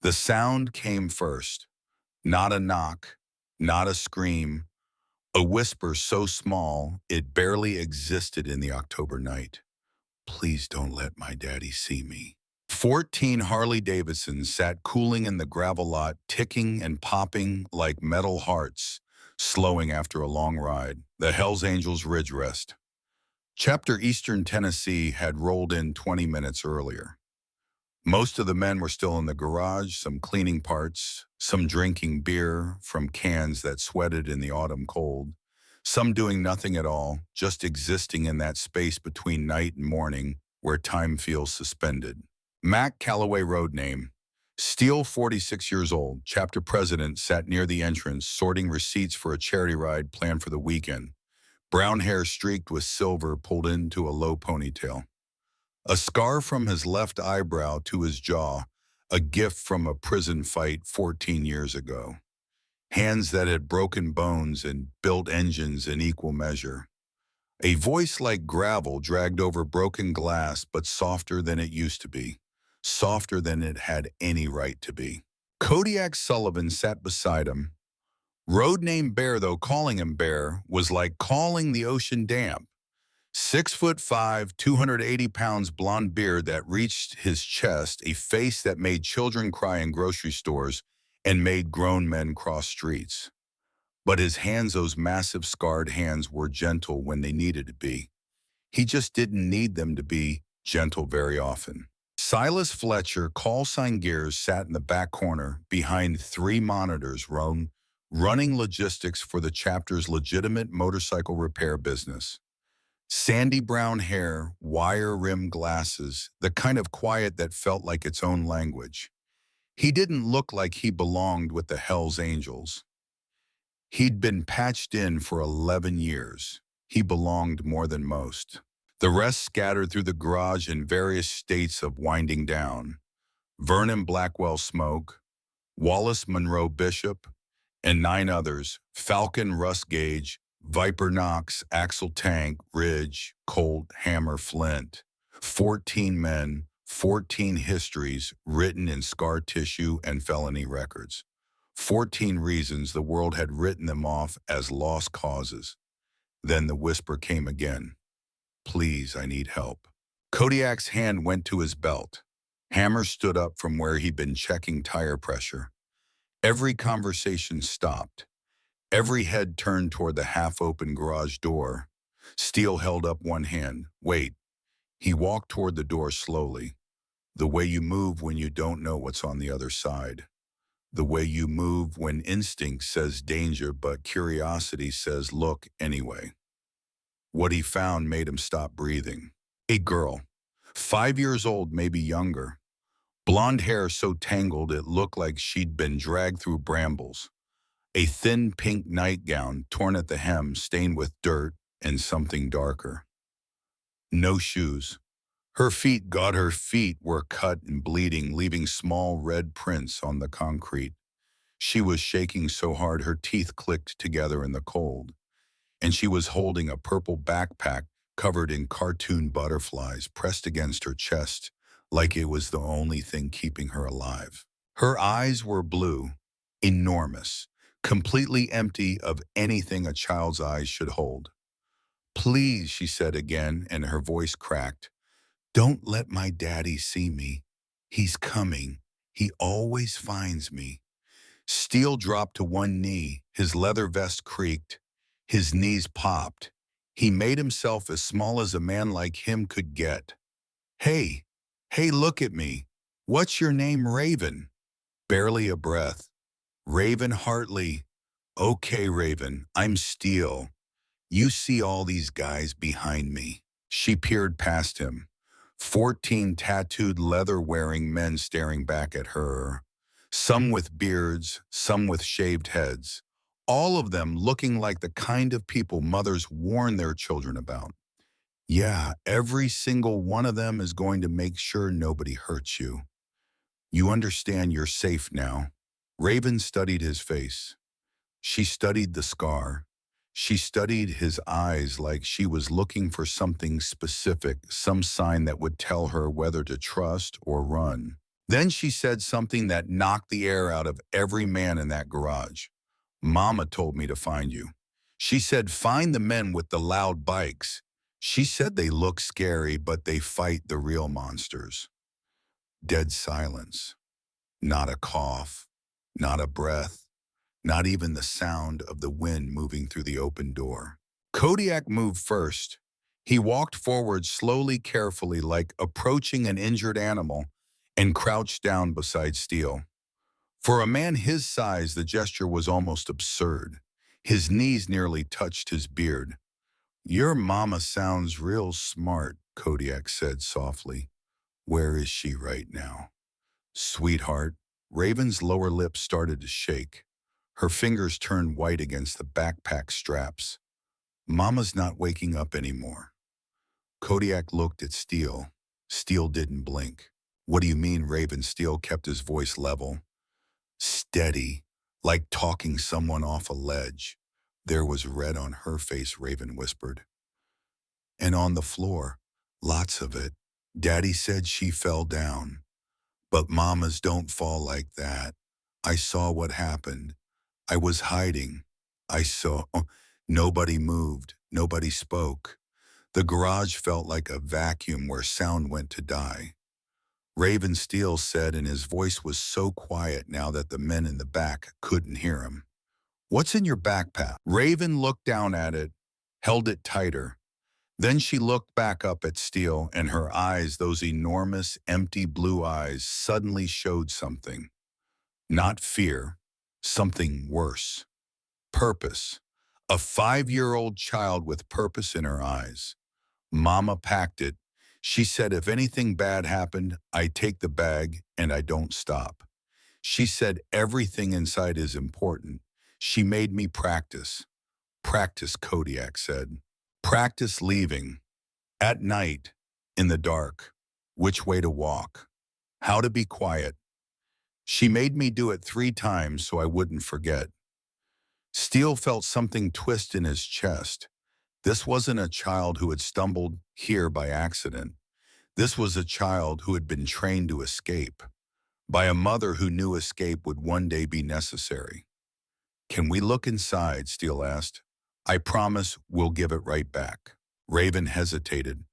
The sound came first. Not a knock, not a scream, a whisper so small it barely existed in the October night. Please don't let my daddy see me. 14 Harley Davidsons sat cooling in the gravel lot, ticking and popping like metal hearts, slowing after a long ride. The Hells Angels Ridge Rest. Chapter Eastern Tennessee had rolled in 20 minutes earlier. Most of the men were still in the garage, some cleaning parts, some drinking beer from cans that sweated in the autumn cold, some doing nothing at all, just existing in that space between night and morning where time feels suspended. Mac Calloway road name. Steele, 46 years old, chapter president, sat near the entrance, sorting receipts for a charity ride planned for the weekend. Brown hair streaked with silver pulled into a low ponytail. A scar from his left eyebrow to his jaw, a gift from a prison fight 14 years ago. Hands that had broken bones and built engines in equal measure. A voice like gravel dragged over broken glass, but softer than it used to be. Softer than it had any right to be. Kodiak Sullivan sat beside him. Road name Bear, though calling him Bear was like calling the ocean damp. 6'5", 280 pounds, blonde beard that reached his chest, a face that made children cry in grocery stores and made grown men cross streets. But his hands, those massive scarred hands, were gentle when they needed to be. He just didn't need them to be gentle very often. Silas Fletcher, call sign Gears, sat in the back corner behind 3 monitors, running logistics for the chapter's legitimate motorcycle repair business. Sandy brown hair, wire-rimmed glasses, the kind of quiet that felt like its own language. He didn't look like he belonged with the Hells Angels. He'd been patched in for 11 years. He belonged more than most. The rest scattered through the garage in various states of winding down. Vernon Blackwell Smoke, Wallace Monroe Bishop, and 9 others, Falcon Russ Gage, Viper Knox, Axel Tank, Ridge, Colt, Hammer, Flint. 14 men, 14 histories written in scar tissue and felony records. 14 reasons the world had written them off as lost causes. Then the whisper came again. Please, I need help. Kodiak's hand went to his belt. Hammer stood up from where he'd been checking tire pressure. Every conversation stopped. Every head turned toward the half-open garage door. Steele held up one hand. Wait. He walked toward the door slowly. The way you move when you don't know what's on the other side. The way you move when instinct says danger, but curiosity says look anyway. What he found made him stop breathing. A girl, 5 years old, maybe younger. Blonde hair so tangled it looked like she'd been dragged through brambles. A thin pink nightgown, torn at the hem, stained with dirt and something darker. No shoes. Her feet were cut and bleeding, leaving small red prints on the concrete. She was shaking so hard her teeth clicked together in the cold. And she was holding a purple backpack covered in cartoon butterflies pressed against her chest, like it was the only thing keeping her alive. Her eyes were blue, enormous, completely empty of anything a child's eyes should hold. Please, she said again, and her voice cracked. Don't let my daddy see me. He's coming. He always finds me. Steele dropped to one knee. His leather vest creaked. His knees popped. He made himself as small as a man like him could get. Hey, look at me. What's your name, Raven? Barely a breath. Raven Hartley. Okay, Raven, I'm Steele. You see all these guys behind me. She peered past him. 14 tattooed leather-wearing men staring back at her. Some with beards, some with shaved heads. All of them looking like the kind of people mothers warn their children about. Yeah, every single one of them is going to make sure nobody hurts you. You understand you're safe now. Raven studied his face. She studied the scar. She studied his eyes like she was looking for something specific, some sign that would tell her whether to trust or run. Then she said something that knocked the air out of every man in that garage. Mama told me to find you. She said, find the men with the loud bikes. She said they look scary, but they fight the real monsters. Dead silence. Not a cough. Not a breath. Not even the sound of the wind moving through the open door. Kodiak moved first. He walked forward slowly, carefully, like approaching an injured animal, and crouched down beside Steele. For a man his size, the gesture was almost absurd. His knees nearly touched his beard. Your mama sounds real smart, Kodiak said softly. Where is she right now? Sweetheart, Raven's lower lip started to shake. Her fingers turned white against the backpack straps. Mama's not waking up anymore. Kodiak looked at Steele. Steele didn't blink. What do you mean? Raven? Steele kept his voice level. Steady, like talking someone off a ledge. There was red on her face, Raven whispered. And on the floor, lots of it. Daddy said she fell down. But mamas don't fall like that. I saw what happened. I was hiding. I saw. Nobody moved. Nobody spoke. The garage felt like a vacuum where sound went to die. Raven Steele said, and his voice was so quiet now that the men in the back couldn't hear him. What's in your backpack? Raven looked down at it, held it tighter. Then she looked back up at Steele, and her eyes, those enormous, empty blue eyes, suddenly showed something. Not fear, something worse. Purpose. A 5-year-old child with purpose in her eyes. Mama packed it. She said if anything bad happened, I take the bag and I don't stop. She said everything inside is important. She made me practice. Practice, Kodiak said. Practice leaving. At night, in the dark. Which way to walk. How to be quiet. She made me do it 3 times so I wouldn't forget. Steele felt something twist in his chest. This wasn't a child who had stumbled here by accident. This was a child who had been trained to escape, by a mother who knew escape would one day be necessary. Can we look inside? Steele asked. I promise we'll give it right back. Raven hesitated.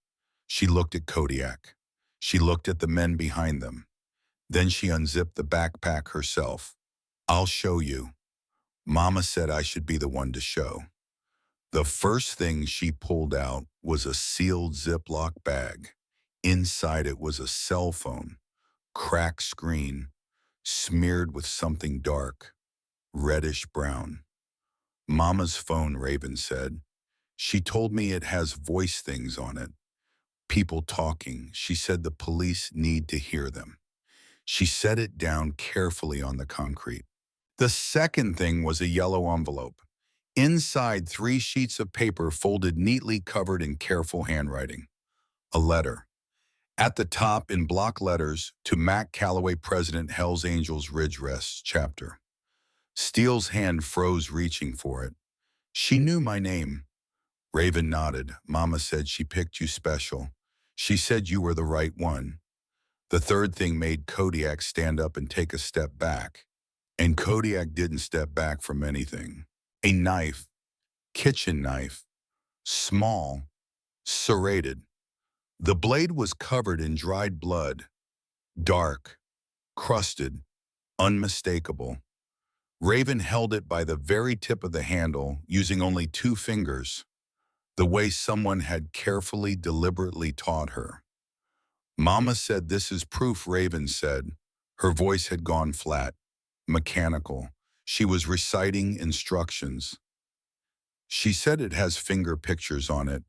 She looked at Kodiak. She looked at the men behind them. Then she unzipped the backpack herself. I'll show you. Mama said I should be the one to show. The first thing she pulled out was a sealed Ziploc bag. Inside it was a cell phone, cracked screen, smeared with something dark, reddish brown. Mama's phone, Raven said. She told me it has voice things on it. People talking. She said the police need to hear them. She set it down carefully on the concrete. The second thing was a yellow envelope. Inside, 3 sheets of paper folded neatly, covered in careful handwriting. A letter. At the top, in block letters, to Mac Calloway, President, Hells Angels Ridge Rest, Chapter. Steele's hand froze, reaching for it. She knew my name. Raven nodded. Mama said she picked you special. She said you were the right one. The third thing made Kodiak stand up and take a step back. And Kodiak didn't step back from anything. A knife. Kitchen knife. Small. Serrated. The blade was covered in dried blood. Dark. Crusted. Unmistakable. Raven held it by the very tip of the handle, using only 2 fingers, the way someone had carefully, deliberately taught her. Mama said this is proof, Raven said. Her voice had gone flat, mechanical. She was reciting instructions. She said it has finger pictures on it.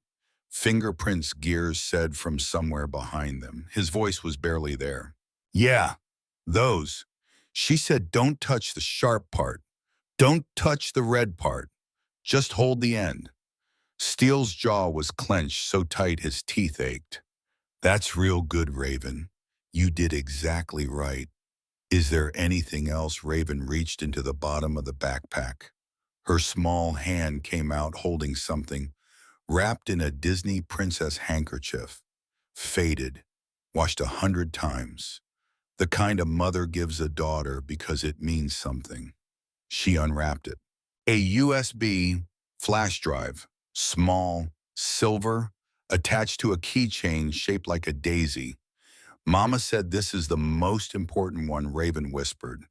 Fingerprints, Gears said from somewhere behind them. His voice was barely there. Yeah, those. She said don't touch the sharp part. Don't touch the red part. Just hold the end. Steele's jaw was clenched so tight his teeth ached. That's real good, Raven. You did exactly right. Is there anything else? Raven reached into the bottom of the backpack. Her small hand came out holding something, wrapped in a Disney princess handkerchief. Faded, washed 100 times. The kind a mother gives a daughter because it means something. She unwrapped it. A USB flash drive, small, silver, attached to a keychain shaped like a daisy. Mama said this is the most important one, Raven whispered.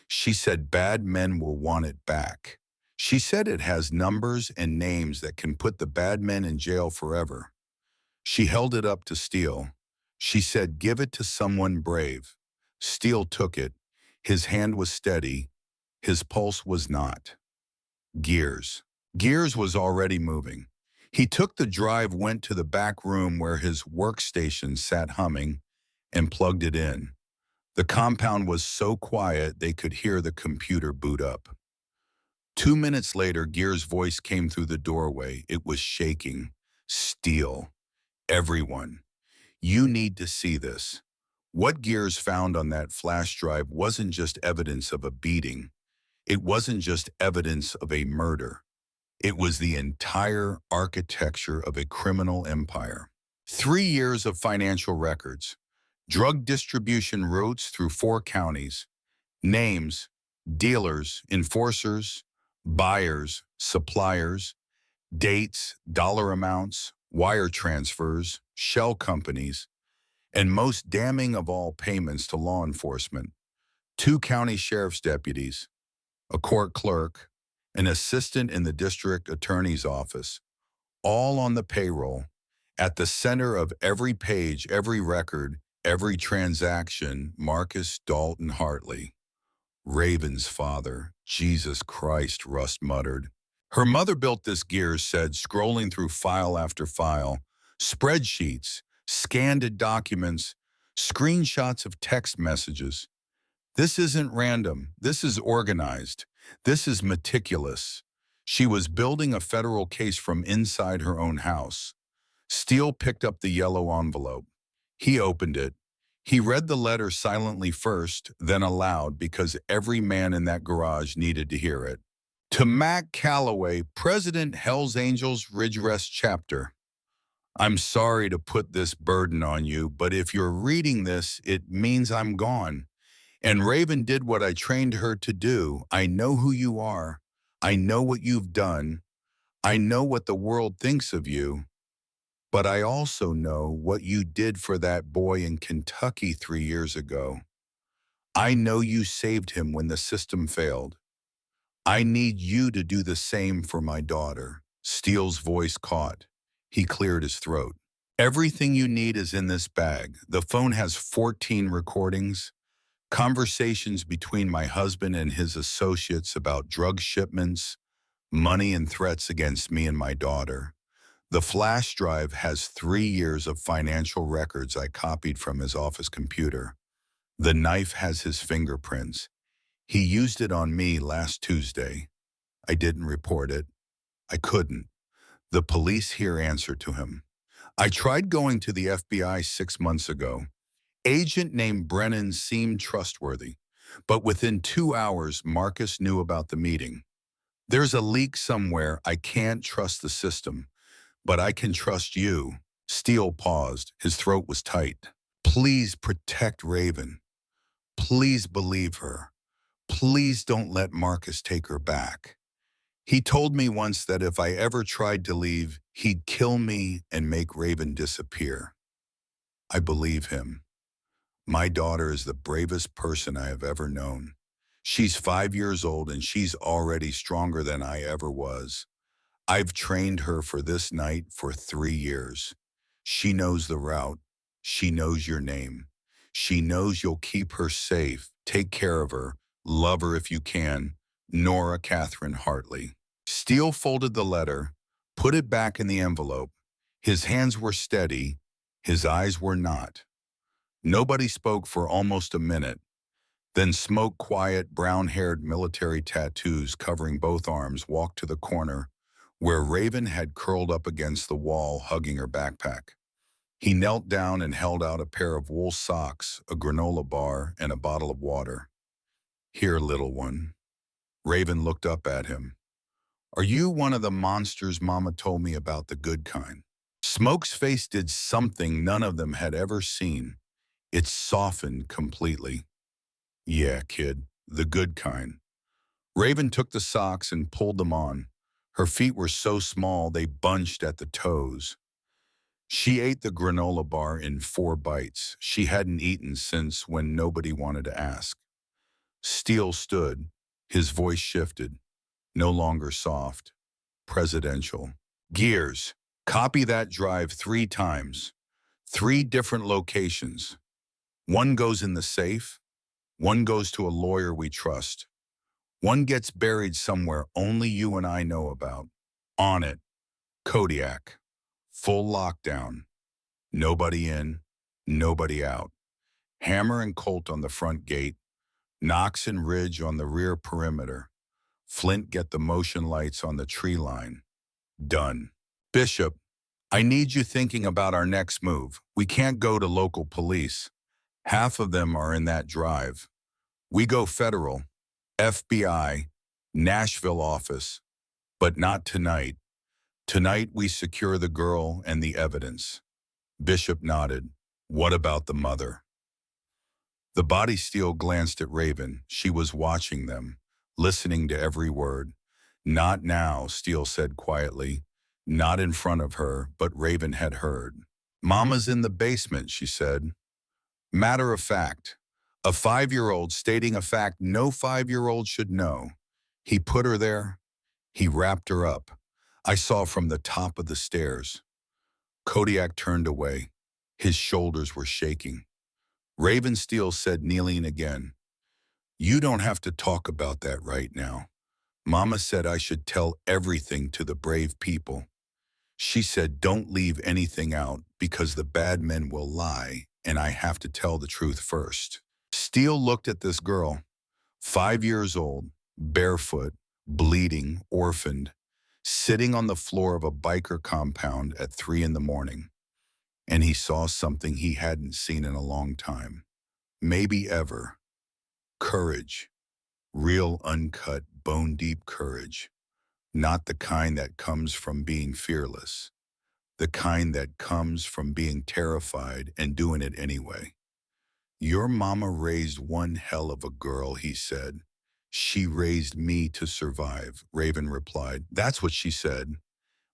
She said bad men will want it back. She said it has numbers and names that can put the bad men in jail forever. She held it up to Steele. She said, give it to someone brave. Steele took it. His hand was steady. His pulse was not. Gears. Gears was already moving. He took the drive, went to the back room where his workstation sat humming, and plugged it in. The compound was so quiet they could hear the computer boot up. 2 minutes later, Gears' voice came through the doorway. It was shaking. Steele. Everyone. You need to see this. What Gears found on that flash drive wasn't just evidence of a beating. It wasn't just evidence of a murder. It was the entire architecture of a criminal empire. 3 years of financial records, drug distribution routes through 4 counties, names, dealers, enforcers, buyers, suppliers, dates, dollar amounts, wire transfers, shell companies, and most damning of all, payments to law enforcement. 2 county sheriff's deputies, a court clerk, an assistant in the district attorney's office, all on the payroll. At the center of every page, every record, every transaction, Marcus Dalton Hartley. Raven's father. Jesus Christ, Rust muttered. Her mother built this, Gears said, scrolling through file after file, spreadsheets, scanned documents, screenshots of text messages. This isn't random. This is organized. This is meticulous. She was building a federal case from inside her own house. Steele picked up the yellow envelope. He opened it. He read the letter silently first, then aloud, because every man in that garage needed to hear it. To Mac Calloway, President Hells Angels Ridgerest Chapter. I'm sorry to put this burden on you, but if you're reading this, it means I'm gone. And Raven did what I trained her to do. I know who you are. I know what you've done. I know what the world thinks of you. But I also know what you did for that boy in Kentucky 3 years ago. I know you saved him when the system failed. I need you to do the same for my daughter. Steele's voice caught. He cleared his throat. Everything you need is in this bag. The phone has 14 recordings, conversations between my husband and his associates about drug shipments, money and threats against me and my daughter. The flash drive has 3 years of financial records I copied from his office computer. The knife has his fingerprints. He used it on me last Tuesday. I didn't report it. I couldn't. The police here answer to him. I tried going to the FBI 6 months ago. Agent named Brennan seemed trustworthy, but within 2 hours, Marcus knew about the meeting. There's a leak somewhere. I can't trust the system, but I can trust you. Steele paused. His throat was tight. Please protect Raven. Please believe her. Please don't let Marcus take her back. He told me once that if I ever tried to leave, he'd kill me and make Raven disappear. I believe him. My daughter is the bravest person I have ever known. She's 5 years old and she's already stronger than I ever was. I've trained her for this night for 3 years. She knows the route. She knows your name. She knows you'll keep her safe. Take care of her. Love her if you can. Nora Catherine Hartley. Steele folded the letter, put it back in the envelope. His hands were steady. His eyes were not. Nobody spoke for almost a minute. Then smoke, quiet, brown-haired military tattoos covering both arms, walked to the corner where Raven had curled up against the wall, hugging her backpack. He knelt down and held out a pair of wool socks, a granola bar, and a bottle of water. Here, little one. Raven looked up at him. Are you one of the monsters Mama told me about, the good kind? Smoke's face did something none of them had ever seen. It softened completely. Yeah, kid, the good kind. Raven took the socks and pulled them on. Her feet were so small they bunched at the toes. She ate the granola bar in 4 bites. She hadn't eaten since when nobody wanted to ask. Steele stood. His voice shifted, no longer soft, presidential. Gears, copy that drive 3 times. 3 different locations. One goes in the safe, one goes to a lawyer we trust. One gets buried somewhere only you and I know about. On it, Kodiak. Full lockdown. Nobody in, nobody out. Hammer and Colt on the front gate. Knox and Ridge on the rear perimeter. Flint get the motion lights on the tree line. Done. Bishop, I need you thinking about our next move. We can't go to local police. Half of them are in that drive. We go federal, FBI, Nashville office, but not tonight. Tonight we secure the girl and the evidence. Bishop nodded. What about the mother? The body Steele glanced at Raven. She was watching them, listening to every word. Not now, Steele said quietly. Not in front of her, but Raven had heard. Mama's in the basement, she said. Matter of fact. A 5-year-old stating a fact no 5-year-old should know. He put her there. He wrapped her up. I saw from the top of the stairs. Kodiak turned away. His shoulders were shaking. Raven Steele said, kneeling again, You don't have to talk about that right now. Mama said I should tell everything to the brave people. She said don't leave anything out because the bad men will lie and I have to tell the truth first. Steele looked at this girl, 5 years old, barefoot, bleeding, orphaned, sitting on the floor of a biker compound at 3 a.m, and he saw something he hadn't seen in a long time, maybe ever. Courage, real uncut, bone-deep courage, not the kind that comes from being fearless, the kind that comes from being terrified and doing it anyway. Your mama raised one hell of a girl, he said. She raised me to survive, Raven replied. That's what she said.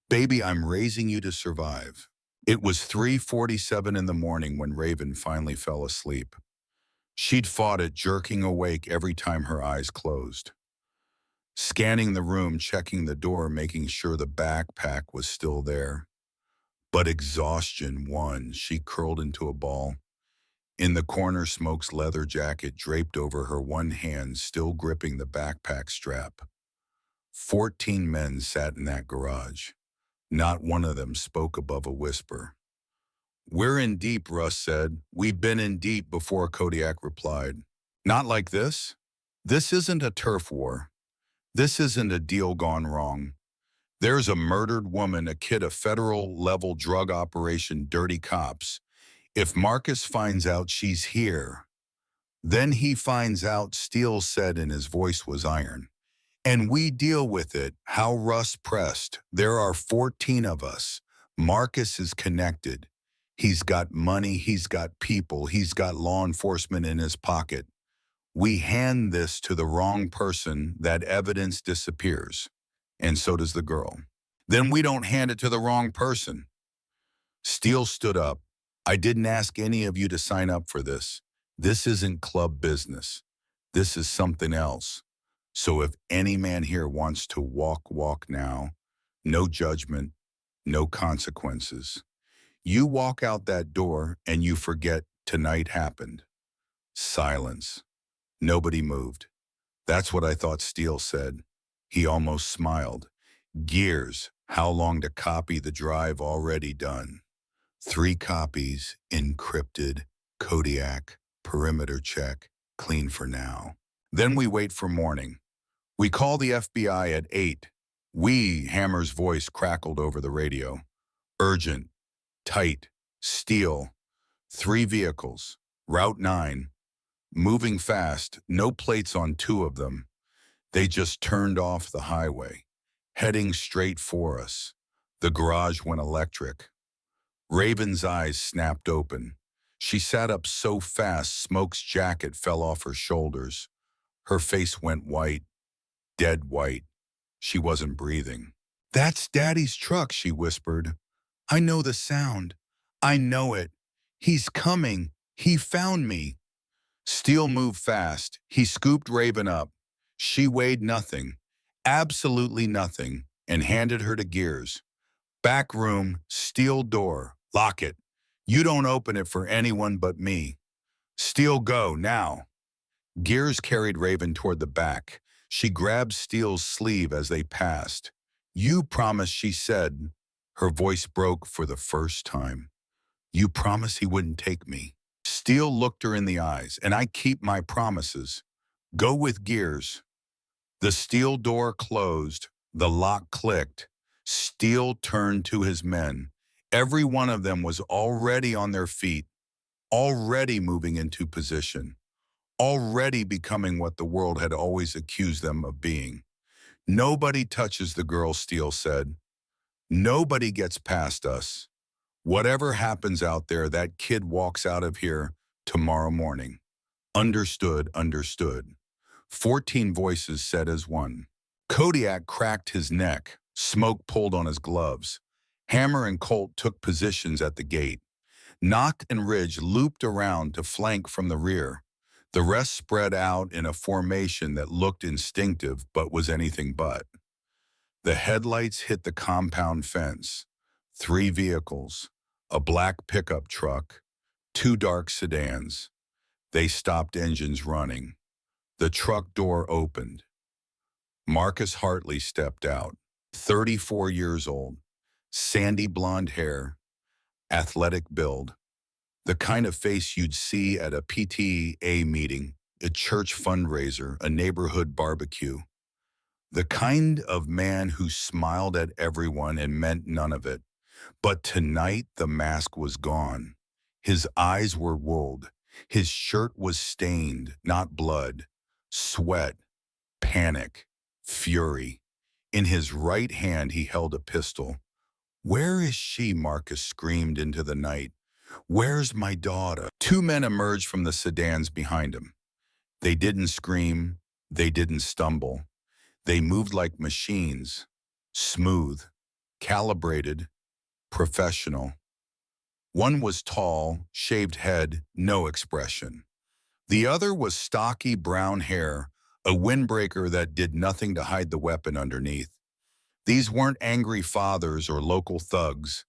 Baby, I'm raising you to survive. It was 3:47 in the morning when Raven finally fell asleep. She'd fought it, jerking awake every time her eyes closed. Scanning the room, checking the door, making sure the backpack was still there. But exhaustion won. She curled into a ball. In the corner, Smoke's leather jacket draped over her, one hand still gripping the backpack strap. 14 men sat in that garage. Not one of them spoke above a whisper. We're in deep, Russ said. We've been in deep before, Kodiak replied. Not like this. This isn't a turf war. This isn't a deal gone wrong. There's a murdered woman, a kid, a federal-level drug operation, dirty cops. If Marcus finds out she's here, then he finds out, Steele said, and his voice was iron. And we deal with it. How Russ pressed. There are 14 of us. Marcus is connected. He's got money, he's got people, he's got law enforcement in his pocket. We hand this to the wrong person, that evidence disappears. And so does the girl. Then we don't hand it to the wrong person. Steele stood up. I didn't ask any of you to sign up for this. This isn't club business. This is something else. So if any man here wants to walk now. No judgment, no consequences. You walk out that door and you forget tonight happened. Silence. Nobody moved. That's what I thought, Steele said. He almost smiled. Gears, how long to copy the drive? Already done. 3 copies, encrypted, Kodiak, perimeter check, clean for now. Then we wait for morning. We call the FBI at 8. Hammer's voice crackled over the radio. Urgent, tight, Steele, 3 vehicles, Route 9, moving fast, no plates on 2 of them. They just turned off the highway, heading straight for us. The garage went electric. Raven's eyes snapped open. She sat up so fast Smoke's jacket fell off her shoulders. Her face went white, dead white. She wasn't breathing. "That's Daddy's truck," she whispered. "I know the sound. I know it. He's coming. He found me." Steele moved fast. He scooped Raven up. She weighed nothing, absolutely nothing, and handed her to Gears. "Back room, steel door. Lock it. You don't open it for anyone but me. Steele, go, now." Gears carried Raven toward the back. She grabbed Steele's sleeve as they passed. "You promised," she said. Her voice broke for the first time. "You promised he wouldn't take me." Steele looked her in the eyes. "And I keep my promises. Go with Gears." The steel door closed. The lock clicked. Steele turned to his men. Every one of them was already on their feet, already moving into position, already becoming what the world had always accused them of being. "Nobody touches the girl," Steele said. "Nobody gets past us. Whatever happens out there, that kid walks out of here tomorrow morning." "Understood, understood." 14 voices said as one. Kodiak cracked his neck. Smoke pulled on his gloves. Hammer and Colt took positions at the gate. Knock and Ridge looped around to flank from the rear. The rest spread out in a formation that looked instinctive but was anything but. The headlights hit the compound fence. 3 vehicles, a black pickup truck, 2 dark sedans. They stopped engines running. The truck door opened. Marcus Hartley stepped out, 34 years old, sandy blonde hair, athletic build, the kind of face you'd see at a PTA meeting, a church fundraiser, a neighborhood barbecue. The kind of man who smiled at everyone and meant none of it. But tonight the mask was gone. His eyes were wooled. His shirt was stained, not blood, sweat, panic, fury. In his right hand he held a pistol. "Where is she?" Marcus screamed into the night. "Where's my daughter?" 2 men emerged from the sedans behind him. They didn't scream. They didn't stumble. They moved like machines, smooth, calibrated, professional. One was tall, shaved head, no expression. The other was stocky brown hair, a windbreaker that did nothing to hide the weapon underneath. These weren't angry fathers or local thugs.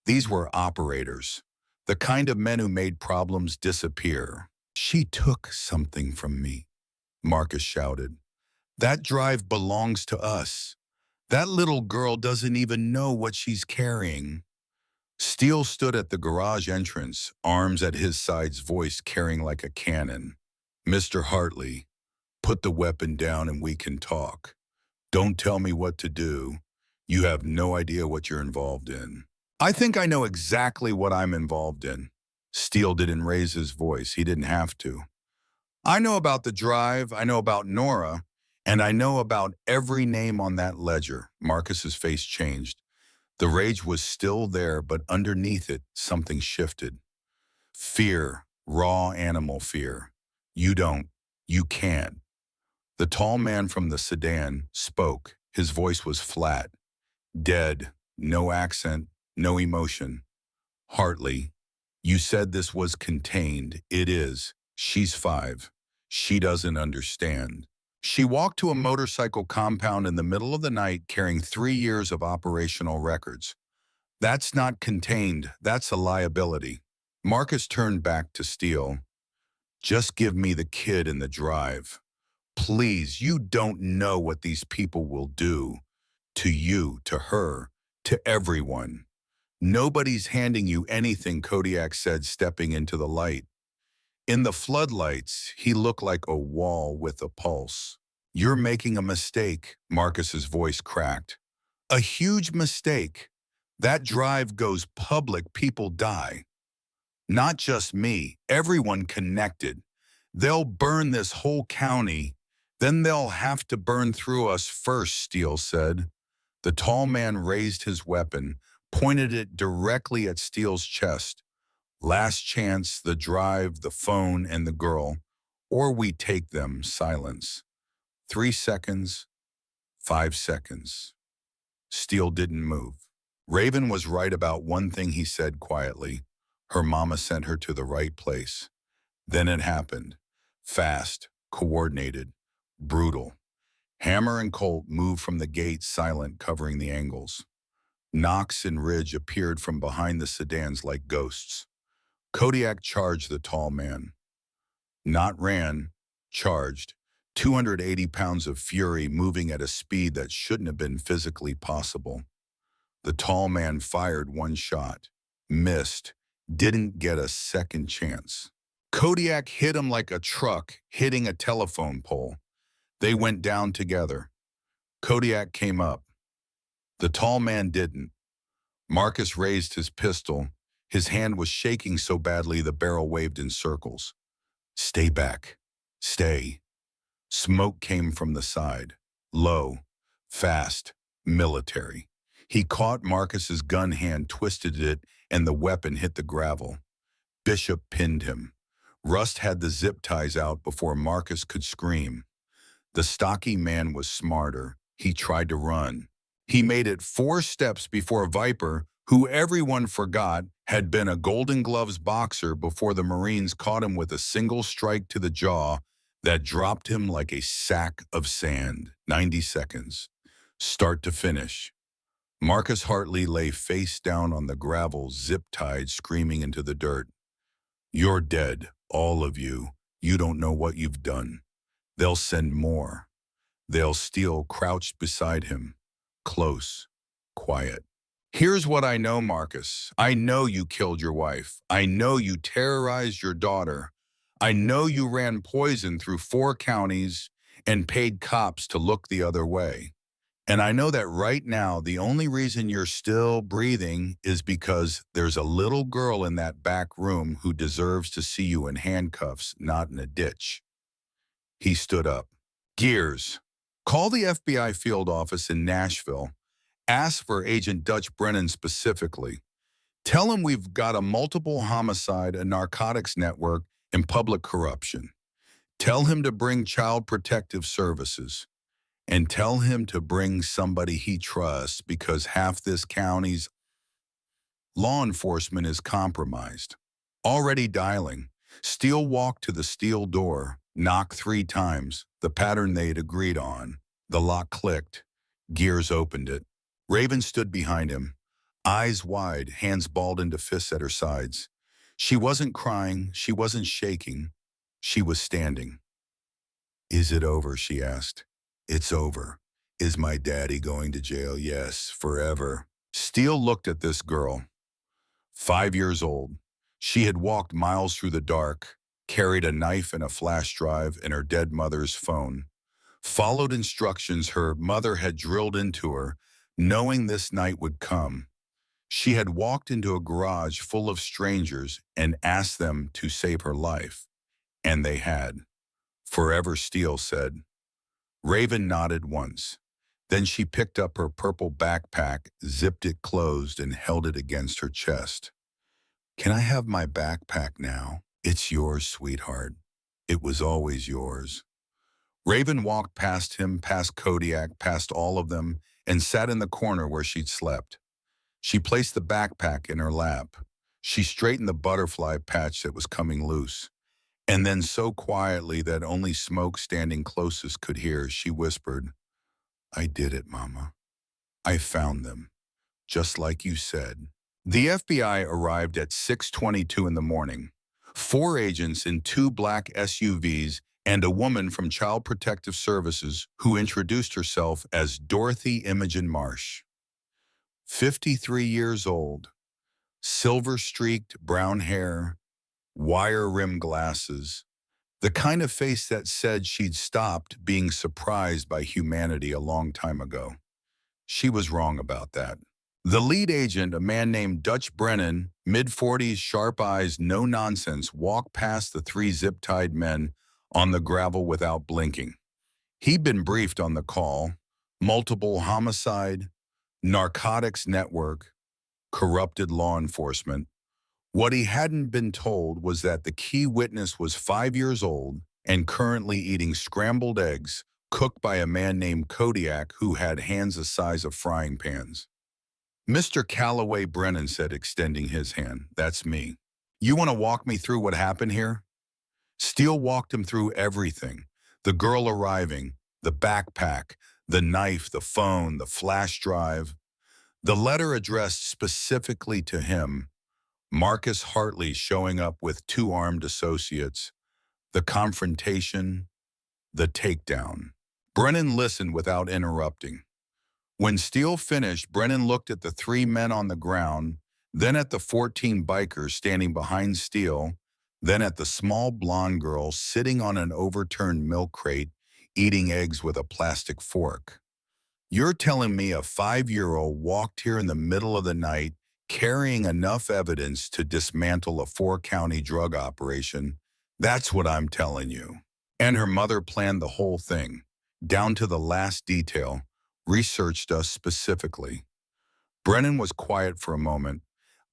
These were operators, the kind of men who made problems disappear. "She took something from me," Marcus shouted. "That drive belongs to us. That little girl doesn't even know what she's carrying." Steele stood at the garage entrance, arms at his sides, voice carrying like a cannon. "Mr. Hartley, put the weapon down and we can talk. Don't tell me what to do. You have no idea what you're involved in." "I think I know exactly what I'm involved in." Steele didn't raise his voice. He didn't have to. "I know about the drive, I know about Nora, and I know about every name on that ledger." Marcus's face changed. The rage was still there, but underneath it, something shifted. Fear, raw animal fear. "You don't. You can't." The tall man from the sedan spoke. His voice was flat, dead, no accent, no emotion. "Hartley, you said this was contained. It is. She's 5. She doesn't understand." She walked to a motorcycle compound in the middle of the night carrying 3 years of operational records. "That's not contained. That's a liability." Marcus turned back to Steele. "Just give me the kid in the drive. Please, you don't know what these people will do. To you, to her, to everyone." "Nobody's handing you anything," Kodiak said, stepping into the light. In the floodlights, he looked like a wall with a pulse. "You're making a mistake," Marcus's voice cracked. "A huge mistake. That drive goes public, people die. Not just me, everyone connected. They'll burn this whole county. Then they'll have to burn through us first," Steele said. The tall man raised his weapon, pointed it directly at Steele's chest. Last chance, the drive, the phone, and the girl, or we take them, silence. 3 seconds, 5 seconds. Steele didn't move. Raven was right about one thing he said quietly. Her mama sent her to the right place. Then it happened. Fast, coordinated, brutal. Hammer and Colt moved from the gate silent, covering the angles. Knox and Ridge appeared from behind the sedans like ghosts. Kodiak charged the tall man. Not ran, charged. 280 pounds of fury moving at a speed that shouldn't have been physically possible. The tall man fired one shot, missed, didn't get a second chance. Kodiak hit him like a truck hitting a telephone pole. They went down together. Kodiak came up. The tall man didn't. Marcus raised his pistol. His hand was shaking so badly the barrel waved in circles. Stay back. Stay. Smoke came from the side. Low, fast, military. He caught Marcus's gun hand, twisted it, and the weapon hit the gravel. Bishop pinned him. Rust had the zip ties out before Marcus could scream. The stocky man was smarter. He tried to run. He made it 4 steps before Viper, who everyone forgot had been a Golden Gloves boxer before the Marines caught him with a single strike to the jaw that dropped him like a sack of sand. 90 seconds. Start to finish. Marcus Hartley lay face down on the gravel, zip-tied, screaming into the dirt. You're dead, all of you. You don't know what you've done. They'll send more. They'll Steele crouched beside him. Close. Quiet. Here's what I know, Marcus. I know you killed your wife. I know you terrorized your daughter. I know you ran poison through 4 counties and paid cops to look the other way. And I know that right now, the only reason you're still breathing is because there's a little girl in that back room who deserves to see you in handcuffs, not in a ditch. He stood up. Gears. Call the FBI field office in Nashville. Ask for Agent Dutch Brennan specifically. Tell him we've got a multiple homicide, a narcotics network, and public corruption. Tell him to bring Child Protective Services. And tell him to bring somebody he trusts because half this county's law enforcement is compromised. Already dialing. Steele walked to the steel door, knocked 3 times, the pattern they'd agreed on. The lock clicked. Gears opened it. Raven stood behind him, eyes wide, hands balled into fists at her sides. She wasn't crying, she wasn't shaking. She was standing. Is it over, she asked. It's over. Is my daddy going to jail? Yes, forever. Steele looked at this girl. 5 years old. She had walked miles through the dark, carried a knife and a flash drive and her dead mother's phone. Followed instructions her mother had drilled into her, knowing this night would come. She had walked into a garage full of strangers and asked them to save her life. And they had. Forever, Steele said. Raven nodded once. Then she picked up her purple backpack, zipped it closed, and held it against her chest. Can I have my backpack now? It's yours, sweetheart. It was always yours. Raven walked past him, past Kodiak, past all of them, and sat in the corner where she'd slept. She placed the backpack in her lap. She straightened the butterfly patch that was coming loose. And then so quietly that only Smoke standing closest could hear, she whispered, I did it, Mama. I found them, just like you said. The FBI arrived at 6:22 in the morning. 4 agents in 2 black SUVs and a woman from Child Protective Services who introduced herself as Dorothy Imogen Marsh. 53 years old, silver-streaked brown hair, wire-rimmed glasses, the kind of face that said she'd stopped being surprised by humanity a long time ago. She was wrong about that. The lead agent, a man named Dutch Brennan, mid-40s, sharp eyes, no nonsense, walked past the 3 zip-tied men on the gravel without blinking. He'd been briefed on the call: multiple homicide, narcotics network, corrupted law enforcement, What he hadn't been told was that the key witness was 5 years old and currently eating scrambled eggs cooked by a man named Kodiak who had hands the size of frying pans. Mr. Calloway, Brennan said, extending his hand. That's me. You want to walk me through what happened here? Steele walked him through everything. The girl arriving, the backpack, the knife, the phone, the flash drive. The letter addressed specifically to him, Marcus Hartley showing up with two armed associates, the confrontation, the takedown. Brennan listened without interrupting. When Steele finished, Brennan looked at the three men on the ground, then at the 14 bikers standing behind Steele, then at the small blonde girl sitting on an overturned milk crate, eating eggs with a plastic fork. You're telling me a 5-year-old walked here in the middle of the night carrying enough evidence to dismantle a 4-county drug operation? That's what I'm telling you. And her mother planned the whole thing, down to the last detail, researched us specifically. Brennan was quiet for a moment.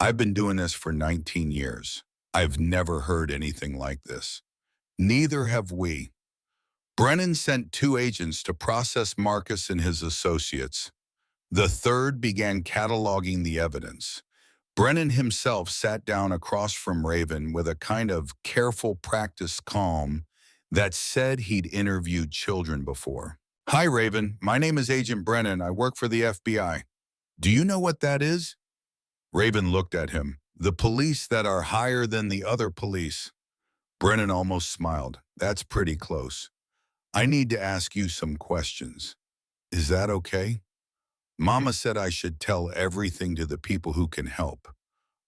I've been doing this for 19 years. I've never heard anything like this. Neither have we. Brennan sent 2 agents to process Marcus and his associates. The third began cataloging the evidence. Brennan himself sat down across from Raven with a kind of careful practiced calm that said he'd interviewed children before. Hi, Raven. My name is Agent Brennan. I work for the FBI. Do you know what that is? Raven looked at him. The police that are higher than the other police. Brennan almost smiled. That's pretty close. I need to ask you some questions. Is that okay? Mama said I should tell everything to the people who can help.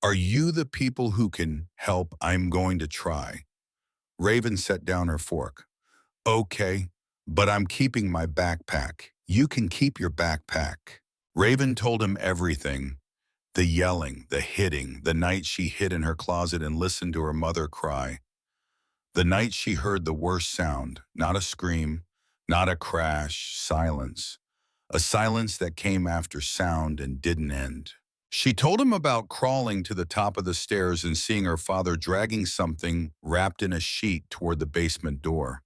Are you the people who can help? I'm going to try. Raven set down her fork. Okay, but I'm keeping my backpack. You can keep your backpack. Raven told him everything. The yelling, the hitting, the night she hid in her closet and listened to her mother cry. The night she heard the worst sound, not a scream, not a crash, silence. A silence that came after sound and didn't end. She told him about crawling to the top of the stairs and seeing her father dragging something wrapped in a sheet toward the basement door.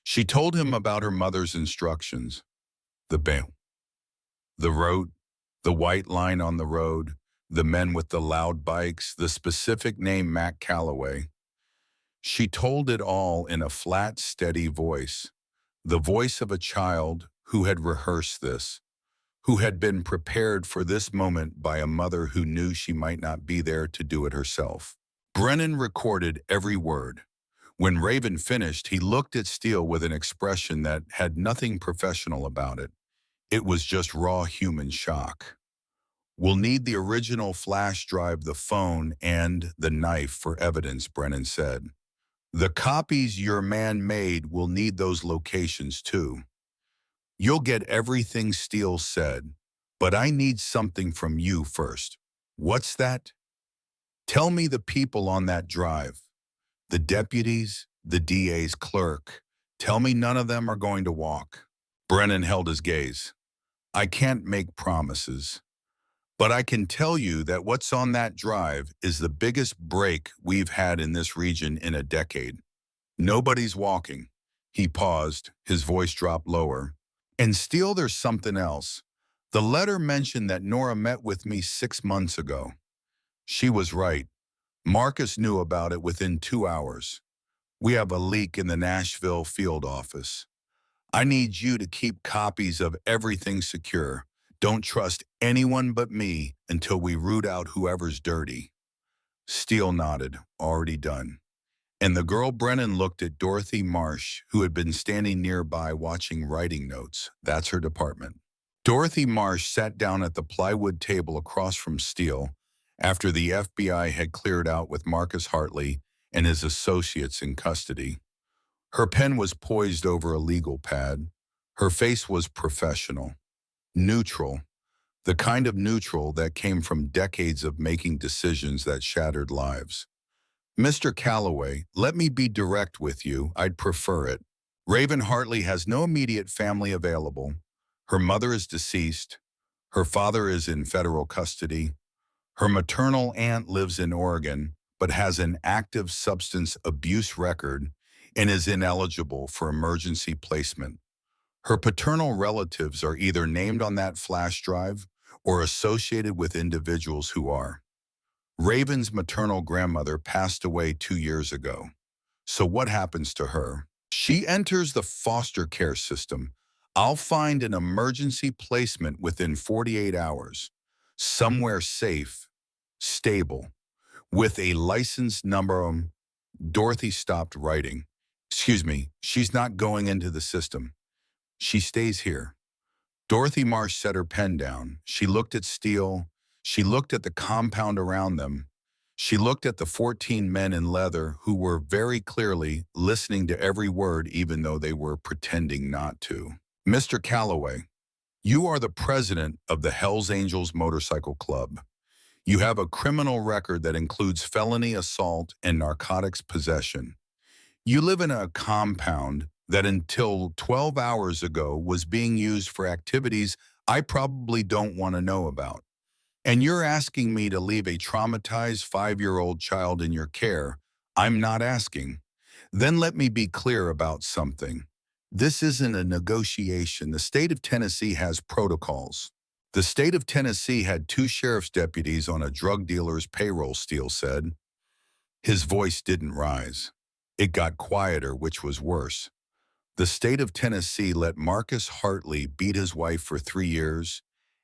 She told him about her mother's instructions. The bail, the road, the white line on the road, the men with the loud bikes, the specific name Matt Calloway. She told it all in a flat, steady voice, the voice of a child who had rehearsed this, who had been prepared for this moment by a mother who knew she might not be there to do it herself. Brennan recorded every word. When Raven finished, he looked at Steele with an expression that had nothing professional about it. It was just raw human shock. We'll need the original flash drive, the phone, and the knife for evidence, Brennan said. The copies your man made will need those locations too. You'll get everything Steele said, but I need something from you first. What's that? Tell me the people on that drive. The deputies, the DA's clerk. Tell me none of them are going to walk. Brennan held his gaze. I can't make promises, but I can tell you that what's on that drive is the biggest break we've had in this region in a decade. Nobody's walking. He paused, his voice dropped lower. And still there's something else. The letter mentioned that Nora met with me 6 months ago. She was right. Marcus knew about it within 2 hours. We have a leak in the Nashville field office. I need you to keep copies of everything secure. Don't trust anyone but me until we root out whoever's dirty. Steele nodded, already done. And the girl Brennan looked at Dorothy Marsh, who had been standing nearby watching writing notes. That's her department. Dorothy Marsh sat down at the plywood table across from Steele after the FBI had cleared out with Marcus Hartley and his associates in custody. Her pen was poised over a legal pad. Her face was professional, neutral, the kind of neutral that came from decades of making decisions that shattered lives. Mr. Calloway, let me be direct with you. I'd prefer it. Raven Hartley has no immediate family available. Her mother is deceased. Her father is in federal custody. Her maternal aunt lives in Oregon, but has an active substance abuse record and is ineligible for emergency placement. Her paternal relatives are either named on that flash drive or associated with individuals who are. Raven's maternal grandmother passed away 2 years ago. So what happens to her? She enters the foster care system. I'll find an emergency placement within 48 hours, somewhere safe, stable, with a license number. Dorothy stopped writing. Excuse me, she's not going into the system. She stays here. Dorothy Marsh set her pen down. She looked at Steele. She looked at the compound around them. She looked at the 14 men in leather who were very clearly listening to every word even though they were pretending not to. Mr. Calloway, you are the president of the Hells Angels Motorcycle Club. You have a criminal record that includes felony assault and narcotics possession. You live in a compound that until 12 hours ago was being used for activities I probably don't want to know about. And you're asking me to leave a traumatized 5-year-old child in your care. I'm not asking. Then let me be clear about something. This isn't a negotiation. The state of Tennessee has protocols. The state of Tennessee had 2 sheriff's deputies on a drug dealer's payroll, Steele said. His voice didn't rise. It got quieter, which was worse. The state of Tennessee let Marcus Hartley beat his wife for 3 years,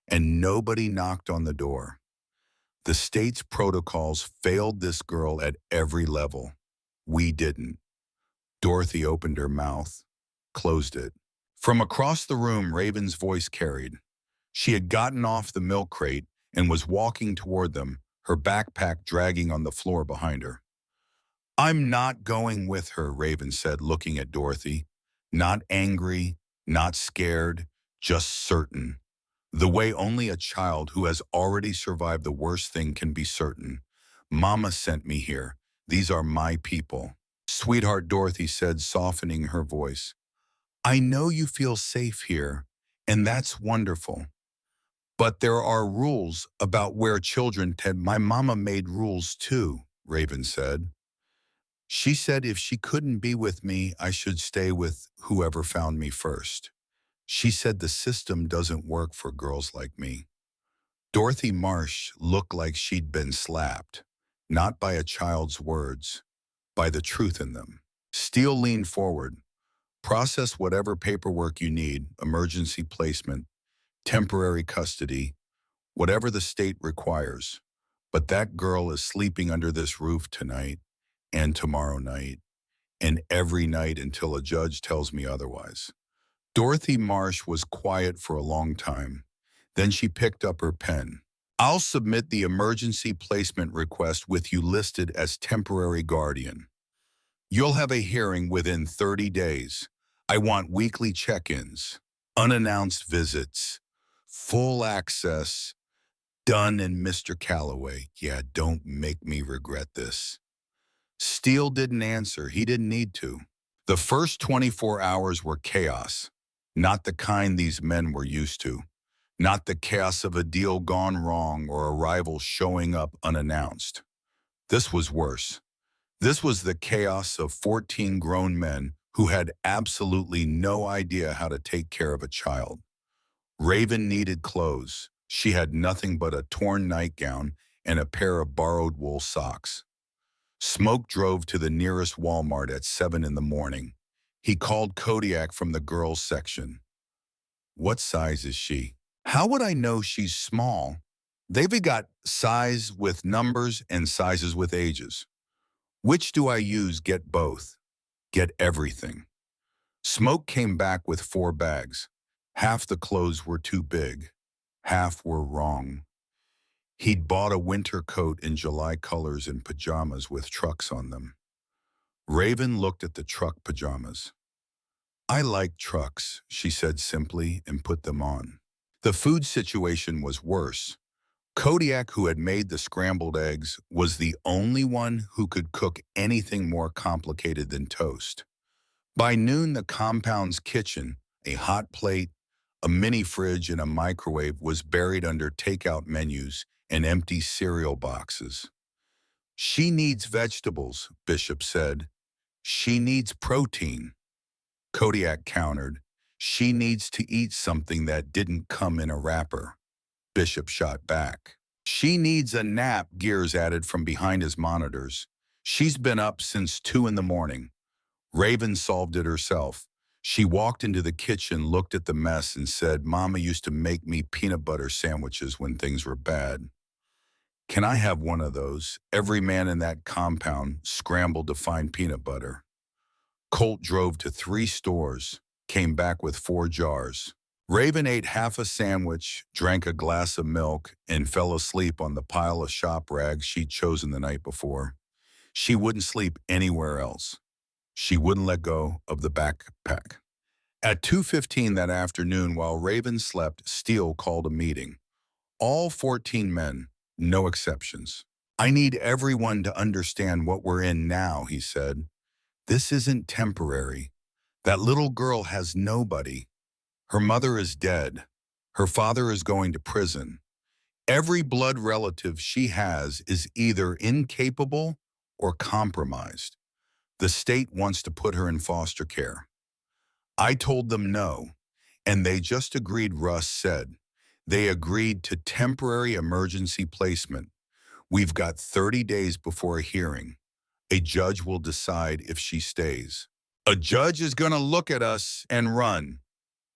and nobody knocked on the door. The state's protocols failed this girl at every level. We didn't. Dorothy opened her mouth, closed it. From across the room, Raven's voice carried. She had gotten off the milk crate and was walking toward them, her backpack dragging on the floor behind her. I'm not going with her, Raven said, looking at Dorothy. Not angry, not scared, just certain. The way only a child who has already survived the worst thing can be certain. Mama sent me here. These are my people. Sweetheart, Dorothy said, softening her voice. I know you feel safe here, and that's wonderful. But there are rules about where children tend. My mama made rules too, Raven said. She said if she couldn't be with me, I should stay with whoever found me first. She said the system doesn't work for girls like me. Dorothy Marsh looked like she'd been slapped, not by a child's words, by the truth in them. Steele leaned forward. Process whatever paperwork you need, emergency placement, temporary custody, whatever the state requires. But that girl is sleeping under this roof tonight and tomorrow night and every night until a judge tells me otherwise. Dorothy Marsh was quiet for a long time. Then she picked up her pen. I'll submit the emergency placement request with you listed as temporary guardian. You'll have a hearing within 30 days. I want weekly check-ins, unannounced visits, full access, done in Mr. Calloway. Yeah, don't make me regret this. Steele didn't answer. He didn't need to. The first 24 hours were chaos, not the kind these men were used to, not the chaos of a deal gone wrong or a rival showing up unannounced. This was worse. This was the chaos of 14 grown men who had absolutely no idea how to take care of a child. Raven needed clothes. She had nothing but a torn nightgown and a pair of borrowed wool socks. Smoke drove to the nearest Walmart at 7 in the morning. He called Kodiak from the girls' section. What size is she? How would I know she's small? They've got size with numbers and sizes with ages. Which do I use? Get both. Get everything. Smoke came back with 4 bags. Half the clothes were too big. Half were wrong. He'd bought a winter coat in July colors and pajamas with trucks on them. Raven looked at the truck pajamas. I like trucks, she said simply, and put them on. The food situation was worse. Kodiak, who had made the scrambled eggs, was the only one who could cook anything more complicated than toast. By noon, the compound's kitchen, a hot plate, a mini fridge, and a microwave was buried under takeout menus and empty cereal boxes. She needs vegetables, Bishop said. She needs protein. Kodiak countered. She needs to eat something that didn't come in a wrapper. Bishop shot back. She needs a nap, Gears added from behind his monitors. She's been up since 2 in the morning. Raven solved it herself. She walked into the kitchen, looked at the mess, and said, Mama used to make me peanut butter sandwiches when things were bad. Can I have one of those? Every man in that compound scrambled to find peanut butter. Colt drove to 3 stores, came back with 4 jars. Raven ate half a sandwich, drank a glass of milk, and fell asleep on the pile of shop rags she'd chosen the night before. She wouldn't sleep anywhere else. She wouldn't let go of the backpack. At 2:15 that afternoon, while Raven slept, Steele called a meeting. All 14 men, no exceptions. I need everyone to understand what we're in now, he said. This isn't temporary. That little girl has nobody. Her mother is dead. Her father is going to prison. Every blood relative she has is either incapable or compromised. The state wants to put her in foster care. I told them no, and they just agreed, Russ said. They agreed to temporary emergency placement. We've got 30 days before a hearing. A judge will decide if she stays. A judge is going to look at us and run,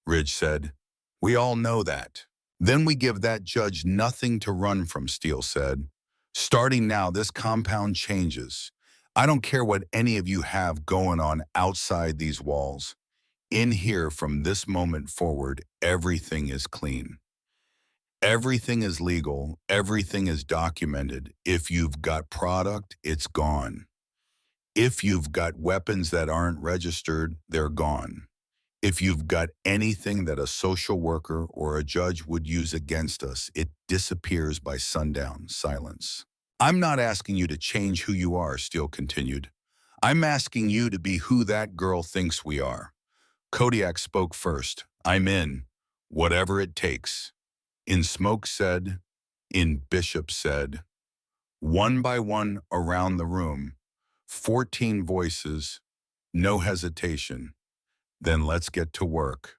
Ridge said. We all know that. Then we give that judge nothing to run from, Steele said. Starting now, this compound changes. I don't care what any of you have going on outside these walls. In here, from this moment forward, everything is clean. Everything is legal. Everything is documented. If you've got product, it's gone. If you've got weapons that aren't registered, they're gone. If you've got anything that a social worker or a judge would use against us, it disappears by sundown. Silence. I'm not asking you to change who you are, Steele continued. I'm asking you to be who that girl thinks we are. Kodiak spoke first. I'm in, whatever it takes. In Smoke said, in Bishop said. One by one around the room, 14 voices, no hesitation. Then let's get to work.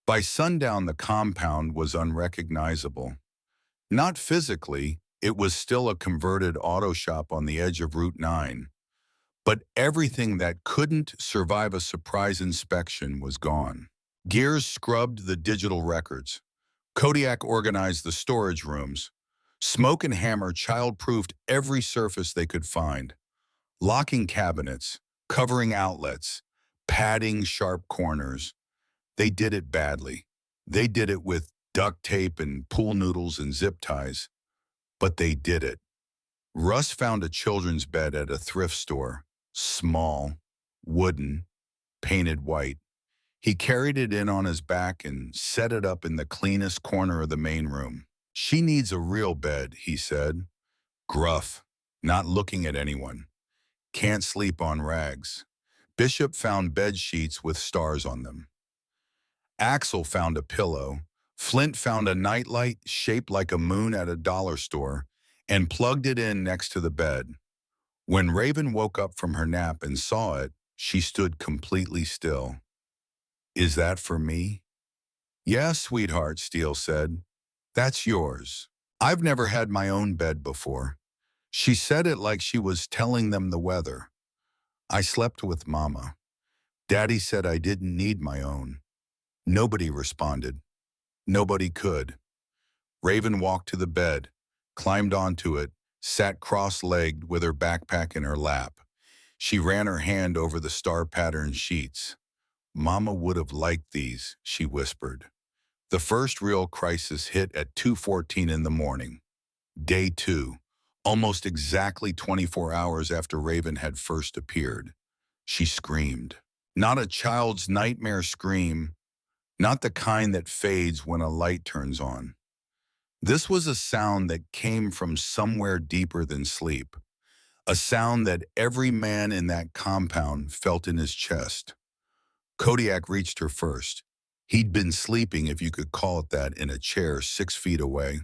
By sundown, the compound was unrecognizable. Not physically, it was still a converted auto shop on the edge of Route 9. But everything that couldn't survive a surprise inspection was gone. Gears scrubbed the digital records. Kodiak organized the storage rooms. Smoke and Hammer child-proofed every surface they could find. Locking cabinets, covering outlets, padding sharp corners. They did it badly. They did it with duct tape and pool noodles and zip ties. But they did it. Russ found a children's bed at a thrift store. Small, wooden, painted white. He carried it in on his back and set it up in the cleanest corner of the main room. She needs a real bed, he said. Gruff, not looking at anyone. Can't sleep on rags. Bishop found bed sheets with stars on them. Axel found a pillow. Flint found a nightlight shaped like a moon at a dollar store and plugged it in next to the bed. When Raven woke up from her nap and saw it, she stood completely still. Is that for me? Yes, sweetheart, Steele said. That's yours. I've never had my own bed before. She said it like she was telling them the weather. I slept with Mama. Daddy said I didn't need my own. Nobody responded. Nobody could. Raven walked to the bed, climbed onto it, sat cross-legged with her backpack in her lap. She ran her hand over the star-patterned sheets. Mama would have liked these, she whispered. The first real crisis hit at 2:14 in the morning. Day 2, almost exactly 24 hours after Raven had first appeared. She screamed. Not a child's nightmare scream, not the kind that fades when a light turns on. This was a sound that came from somewhere deeper than sleep, a sound that every man in that compound felt in his chest. Kodiak reached her first. He'd been sleeping, if you could call it that, in a chair 6 feet away.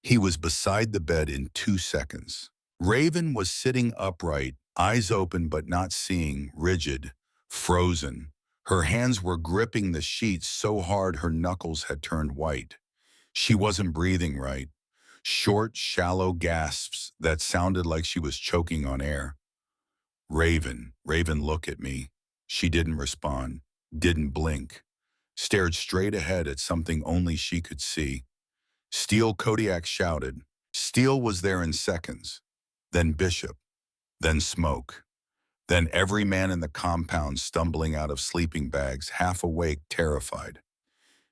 He was beside the bed in 2 seconds. Raven was sitting upright, eyes open but not seeing, rigid, frozen. Her hands were gripping the sheets so hard her knuckles had turned white. She wasn't breathing right. Short, shallow gasps that sounded like she was choking on air. Raven, look at me. She didn't respond, didn't blink, stared straight ahead at something only she could see. Steele Kodiak shouted. Steele was there in seconds. Then Bishop. Then smoke. Then every man in the compound stumbling out of sleeping bags, half awake, terrified.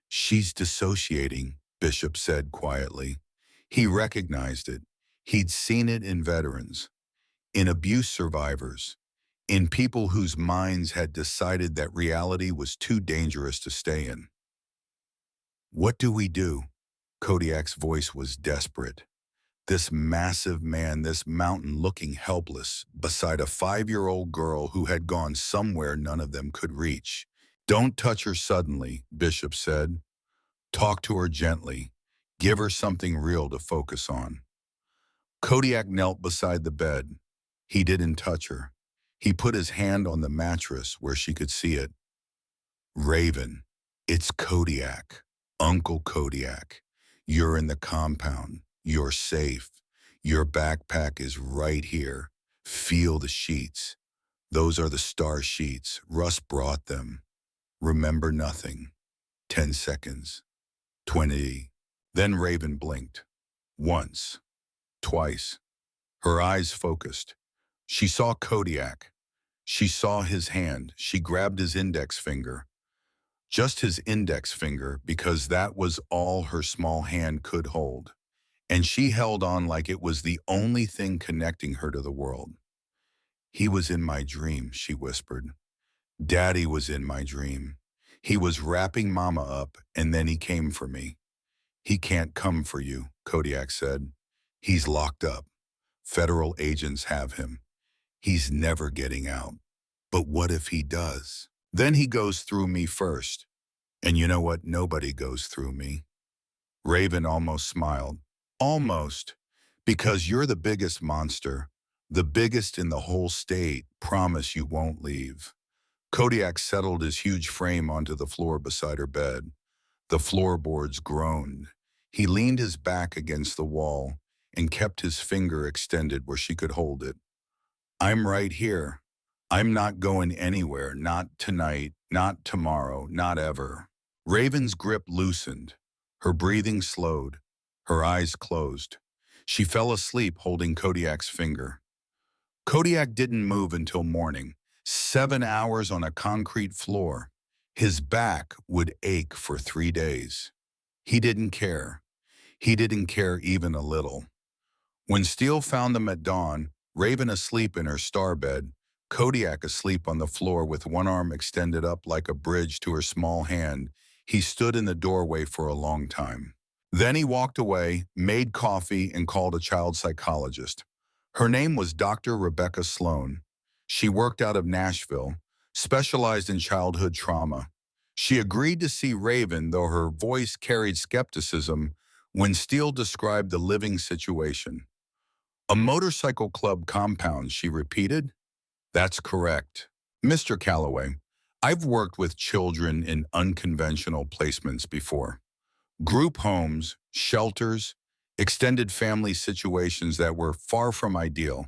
She's dissociating, Bishop said quietly. He recognized it. He'd seen it in veterans, in abuse survivors, in people whose minds had decided that reality was too dangerous to stay in. What do we do? Kodiak's voice was desperate. This massive man, this mountain looking helpless, beside a 5-year-old girl who had gone somewhere none of them could reach. Don't touch her suddenly, Bishop said. Talk to her gently. Give her something real to focus on. Kodiak knelt beside the bed. He didn't touch her. He put his hand on the mattress where she could see it. Raven, it's Kodiak, Uncle Kodiak. You're in the compound. You're safe. Your backpack is right here. Feel the sheets. Those are the star sheets. Russ brought them. Remember nothing. 10 seconds. 20. Then Raven blinked. Once. Twice. Her eyes focused. She saw Kodiak. She saw his hand. She grabbed his index finger. Just his index finger, because that was all her small hand could hold. And she held on like it was the only thing connecting her to the world. He was in my dream, she whispered. Daddy was in my dream. He was wrapping Mama up, and then he came for me. He can't come for you, Kodiak said. He's locked up. Federal agents have him. He's never getting out. But what if he does? Then he goes through me first. And you know what? Nobody goes through me. Raven almost smiled. Almost. Because you're the biggest monster. The biggest in the whole state. Promise you won't leave. Kodiak settled his huge frame onto the floor beside her bed. The floorboards groaned. He leaned his back against the wall and kept his finger extended where she could hold it. I'm right here. I'm not going anywhere, not tonight, not tomorrow, not ever. Raven's grip loosened. Her breathing slowed. Her eyes closed. She fell asleep holding Kodiak's finger. Kodiak didn't move until morning. 7 hours on a concrete floor. His back would ache for 3 days. He didn't care. He didn't care even a little. When Steele found them at dawn, Raven asleep in her star bed, Kodiak asleep on the floor with one arm extended up like a bridge to her small hand, he stood in the doorway for a long time. Then he walked away, made coffee, and called a child psychologist. Her name was Dr. Rebecca Sloan. She worked out of Nashville, specialized in childhood trauma. She agreed to see Raven, though her voice carried skepticism when Steele described the living situation. A motorcycle club compound, she repeated. That's correct. Mr. Calloway, I've worked with children in unconventional placements before. Group homes, shelters, extended family situations that were far from ideal.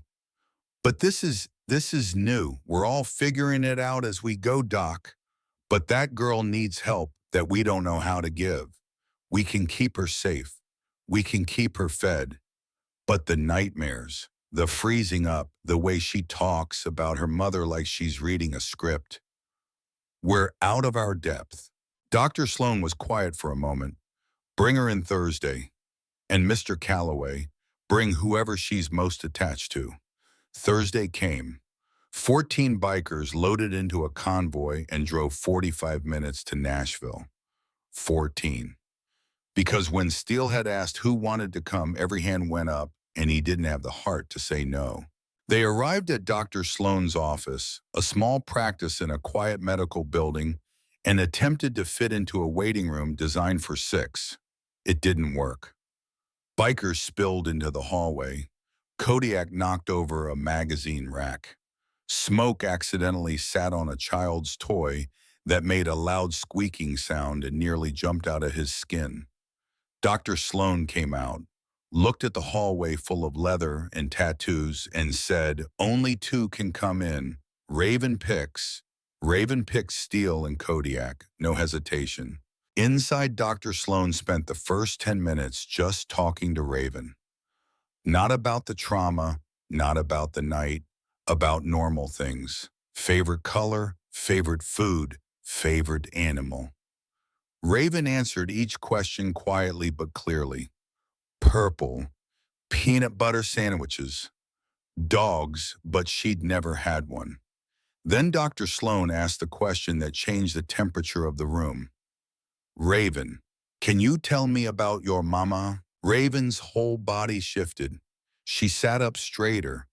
But this is new. We're all figuring it out as we go, Doc. But that girl needs help that we don't know how to give. We can keep her safe. We can keep her fed. But the nightmares, the freezing up, the way she talks about her mother like she's reading a script. We're out of our depth. Dr. Sloan was quiet for a moment. Bring her in Thursday. And Mr. Calloway, bring whoever she's most attached to. Thursday came. 14 bikers loaded into a convoy and drove 45 minutes to Nashville. 14. Because when Steele had asked who wanted to come, every hand went up, and he didn't have the heart to say no. They arrived at Dr. Sloan's office, a small practice in a quiet medical building, and attempted to fit into a waiting room designed for 6. It didn't work. Bikers spilled into the hallway. Kodiak knocked over a magazine rack. Smoke accidentally sat on a child's toy that made a loud squeaking sound and nearly jumped out of his skin. Dr. Sloan came out, looked at the hallway full of leather and tattoos, and said, "Only two can come in. Raven picks. Raven picks Steele and Kodiak, no hesitation." Inside, Dr. Sloan spent the first 10 minutes just talking to Raven. Not about the trauma, not about the night, about normal things. Favorite color, favorite food, favorite animal. Raven answered each question quietly but clearly. Purple, peanut butter sandwiches, dogs, but she'd never had one. Then Dr. Sloan asked the question that changed the temperature of the room. Raven, can you tell me about your mama? Raven's whole body shifted. She sat up straighter.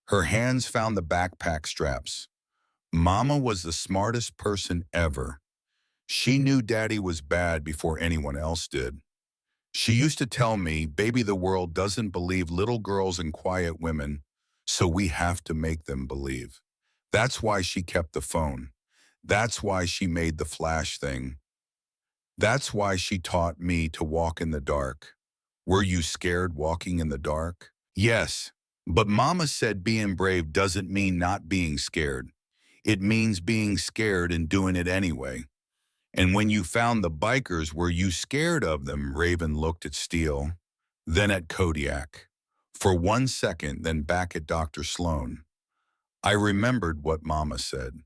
Her hands found the backpack straps. Mama was the smartest person ever. She knew Daddy was bad before anyone else did. She used to tell me, "Baby, the world doesn't believe little girls and quiet women, so we have to make them believe." That's why she kept the phone. That's why she made the flash thing. That's why she taught me to walk in the dark. Were you scared walking in the dark? Yes, but Mama said being brave doesn't mean not being scared. It means being scared and doing it anyway. And when you found the bikers, were you scared of them? Raven looked at Steele, then at Kodiak. For 1 second, then back at Dr. Sloan. I remembered what Mama said.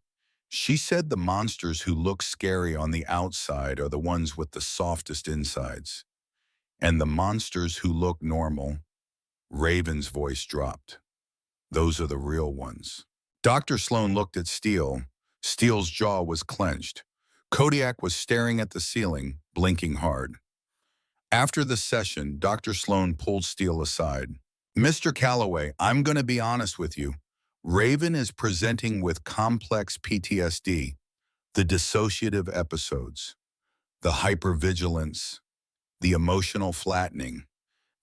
She said the monsters who look scary on the outside are the ones with the softest insides. And the monsters who look normal, Raven's voice dropped. Those are the real ones. Dr. Sloan looked at Steele. Steele's jaw was clenched. Kodiak was staring at the ceiling, blinking hard. After the session, Dr. Sloan pulled Steele aside. "Mr. Calloway, I'm going to be honest with you. Raven is presenting with complex PTSD, the dissociative episodes, the hypervigilance, the emotional flattening.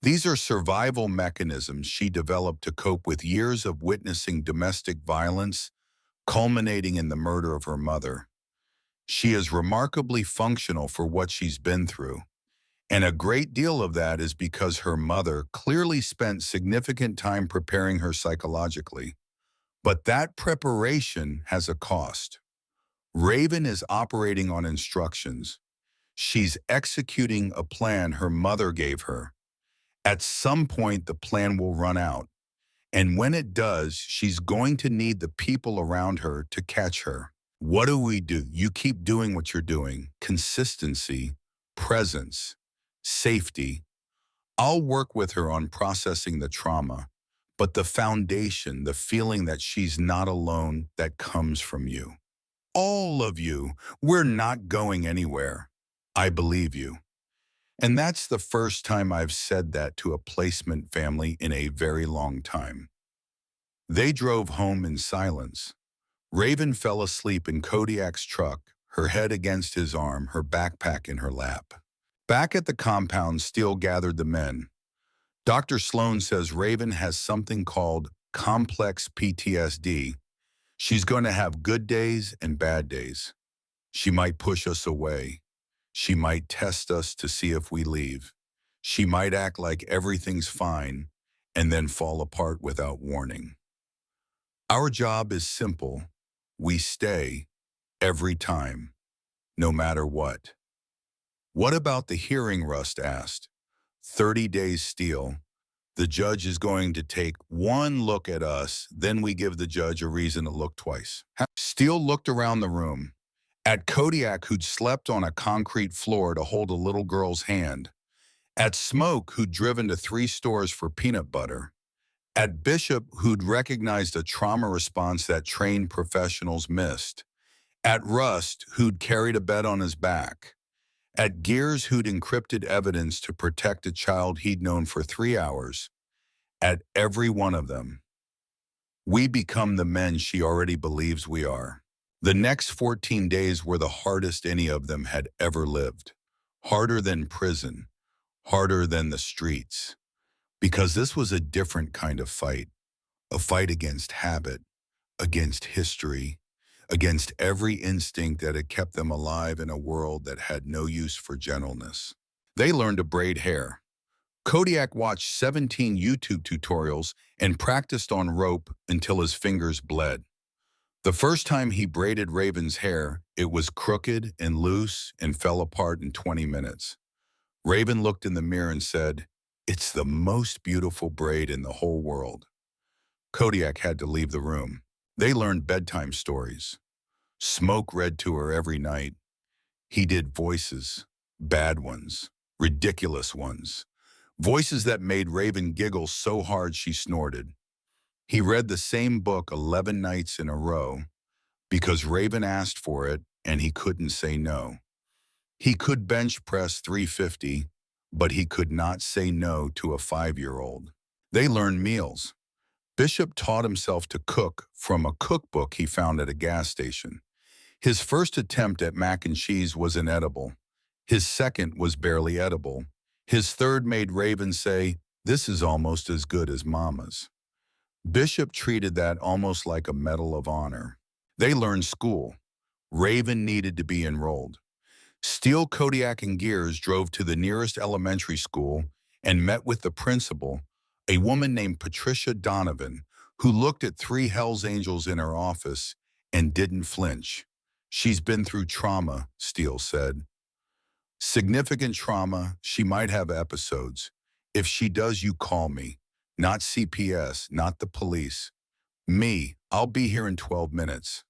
These are survival mechanisms she developed to cope with years of witnessing domestic violence, culminating in the murder of her mother. She is remarkably functional for what she's been through. And a great deal of that is because her mother clearly spent significant time preparing her psychologically. But that preparation has a cost. Raven is operating on instructions. She's executing a plan her mother gave her. At some point, the plan will run out. And when it does, she's going to need the people around her to catch her. What do? You keep doing what you're doing. Consistency, presence, safety. I'll work with her on processing the trauma, but the foundation, the feeling that she's not alone, that comes from you. All of you, we're not going anywhere. I believe you." And that's the first time I've said that to a placement family in a very long time. They drove home in silence. Raven fell asleep in Kodiak's truck, her head against his arm, her backpack in her lap. Back at the compound, Steele gathered the men. Dr. Sloan says Raven has something called complex PTSD. She's going to have good days and bad days. She might push us away. She might test us to see if we leave. She might act like everything's fine and then fall apart without warning. Our job is simple. We stay every time, no matter what. "What about the hearing?" Rust asked. 30 days, Steele. The judge is going to take one look at us, then we give the judge a reason to look twice. Steele looked around the room. At Kodiak, who'd slept on a concrete floor to hold a little girl's hand. At Smoke, who'd driven to 3 stores for peanut butter. At Bishop, who'd recognized a trauma response that trained professionals missed. At Rust, who'd carried a bed on his back. At Gears, who'd encrypted evidence to protect a child he'd known for 3 hours. At every one of them, we become the men she already believes we are. The next 14 days were the hardest any of them had ever lived. Harder than prison, harder than the streets. Because this was a different kind of fight, a fight against habit, against history, against every instinct that had kept them alive in a world that had no use for gentleness. They learned to braid hair. Kodiak watched 17 YouTube tutorials and practiced on rope until his fingers bled. The first time he braided Raven's hair, it was crooked and loose and fell apart in 20 minutes. Raven looked in the mirror and said, "It's the most beautiful braid in the whole world." Kodiak had to leave the room. They learned bedtime stories. Smoke read to her every night. He did voices, bad ones, ridiculous ones, voices that made Raven giggle so hard she snorted. He read the same book 11 nights in a row because Raven asked for it and he couldn't say no. He could bench press 350, but he could not say no to a 5-year-old. They learned meals. Bishop taught himself to cook from a cookbook he found at a gas station. His first attempt at mac and cheese was inedible. His second was barely edible. His third made Raven say, "This is almost as good as Mama's." Bishop treated that almost like a medal of honor. They learned school. Raven needed to be enrolled. Steele, Kodiak, and Gears drove to the nearest elementary school and met with the principal, a woman named Patricia Donovan, who looked at 3 Hells Angels in her office and didn't flinch. "She's been through trauma," Steele said. "Significant trauma. She might have episodes. If she does, you call me. Not CPS, not the police. Me, I'll be here in 12 minutes.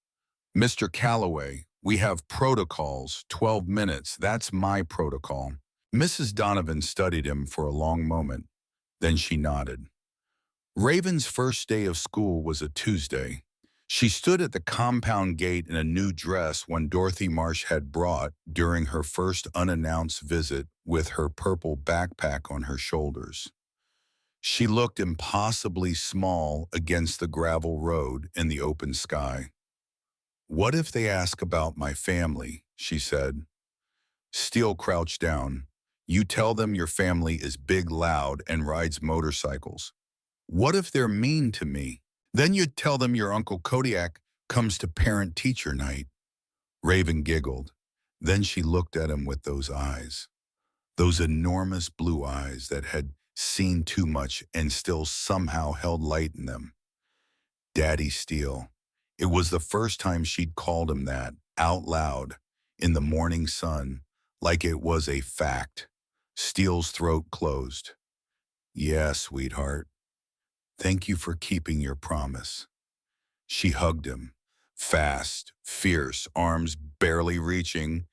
Mr. Calloway, we have protocols, 12 minutes. That's my protocol." Mrs. Donovan studied him for a long moment. Then she nodded. Raven's first day of school was a Tuesday. She stood at the compound gate in a new dress one Dorothy Marsh had brought during her first unannounced visit with her purple backpack on her shoulders. She looked impossibly small against the gravel road and the open sky. "What if they ask about my family?" she said. Steele crouched down. "You tell them your family is big, loud, and rides motorcycles." "What if they're mean to me?" "Then you'd tell them your Uncle Kodiak comes to parent-teacher night." Raven giggled. Then she looked at him with those enormous blue eyes that had seen too much and still somehow held light in them. Daddy Steele. It was the first time she'd called him that, out loud, in the morning sun, like it was a fact. Steele's throat closed. "Yeah, sweetheart. Thank you for keeping your promise." She hugged him, fast, fierce, arms barely reaching,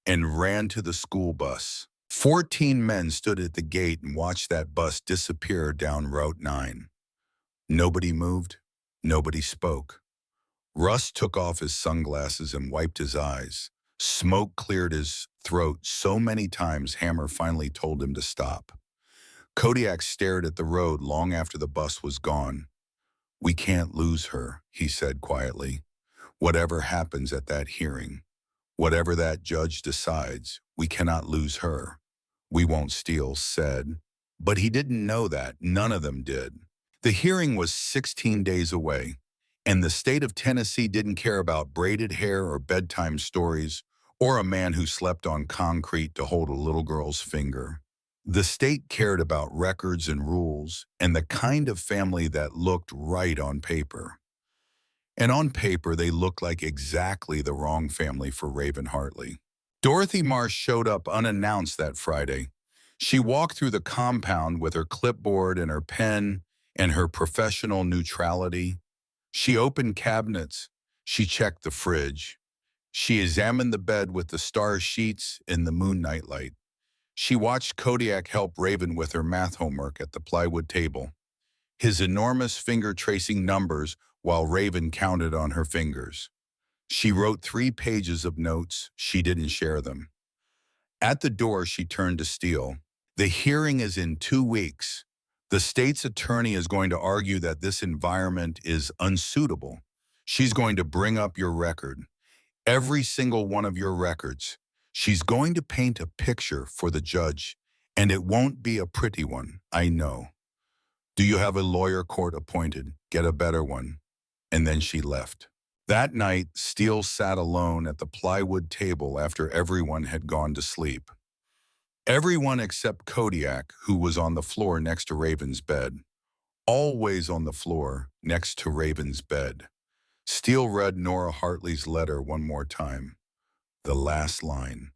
and ran to the school bus. 14 men stood at the gate and watched that bus disappear down Route 9. Nobody moved. Nobody spoke. Russ took off his sunglasses and wiped his eyes. Smoke cleared his throat so many times Hammer finally told him to stop. Kodiak stared at the road long after the bus was gone. "We can't lose her," he said quietly. "Whatever happens at that hearing, whatever that judge decides, we cannot lose her." "We won't," Steele said. But he didn't know that. None of them did. The hearing was 16 days away, and the state of Tennessee didn't care about braided hair or bedtime stories or a man who slept on concrete to hold a little girl's finger. The state cared about records and rules and the kind of family that looked right on paper. And on paper, they looked like exactly the wrong family for Raven Hartley. Dorothy Marsh showed up unannounced that Friday. She walked through the compound with her clipboard and her pen and her professional neutrality. She opened cabinets. She checked the fridge. She examined the bed with the star sheets in the moon nightlight. She watched Kodiak help Raven with her math homework at the plywood table, his enormous finger tracing numbers while Raven counted on her fingers. She wrote 3 pages of notes. She didn't share them. At the door, she turned to Steele. "The hearing is in 2 weeks. The state's attorney is going to argue that this environment is unsuitable. She's going to bring up your record, every single one of your records. She's going to paint a picture for the judge, and it won't be a pretty one, I know." Do you have a lawyer court appointed? Get a better one. And then she left. That night, Steele sat alone at the plywood table after everyone had gone to sleep. Everyone except Kodiak, who was on the floor next to Raven's bed. Always on the floor next to Raven's bed. Steele read Nora Hartley's letter one more time. The last line.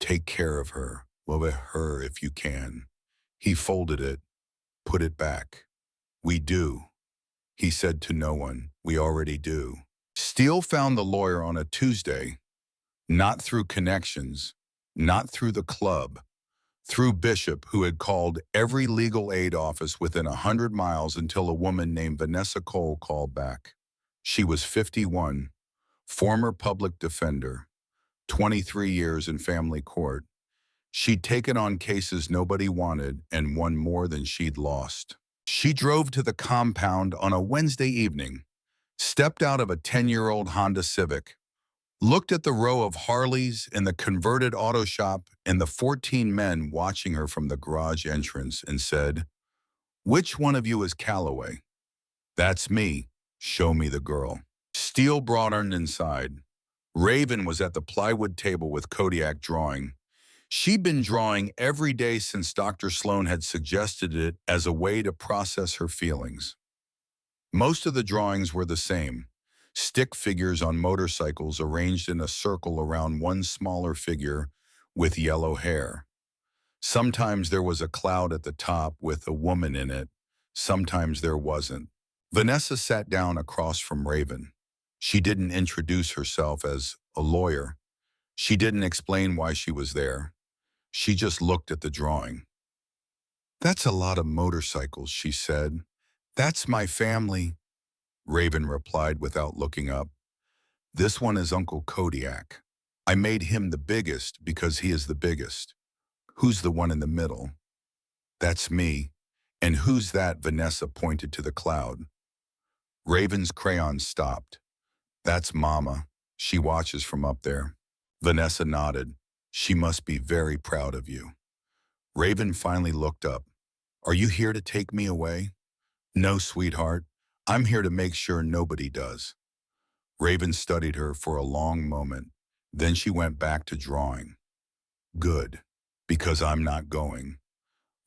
Take care of her. Love her if you can. He folded it, put it back. We do. He said to no one. We already do. Steele found the lawyer on a Tuesday, not through connections, not through the club, through Bishop, who had called every legal aid office within 100 miles until a woman named Vanessa Cole called back. She was 51, former public defender, 23 years in family court. She'd taken on cases nobody wanted and won more than she'd lost. She drove to the compound on a Wednesday evening, stepped out of a 10-year-old Honda Civic, looked at the row of Harleys in the converted auto shop and the 14 men watching her from the garage entrance and said, "Which one of you is Calloway?" "That's me. Show me the girl." Steele brought her inside. Raven was at the plywood table with Kodiak drawing. She'd been drawing every day since Dr. Sloan had suggested it as a way to process her feelings. Most of the drawings were the same. Stick figures on motorcycles arranged in a circle around one smaller figure with yellow hair. Sometimes there was a cloud at the top with a woman in it. Sometimes there wasn't. Vanessa sat down across from Raven. She didn't introduce herself as a lawyer. She didn't explain why she was there. She just looked at the drawing. "That's a lot of motorcycles," she said. "That's my family." Raven replied without looking up. "This one is Uncle Kodiak. I made him the biggest because he is the biggest." "Who's the one in the middle?" "That's me." "And who's that?" Vanessa pointed to the cloud. Raven's crayon stopped. "That's Mama. She watches from up there." Vanessa nodded. "She must be very proud of you." Raven finally looked up. "Are you here to take me away?" "No, sweetheart. I'm here to make sure nobody does." Raven studied her for a long moment. Then she went back to drawing. "Good, because I'm not going."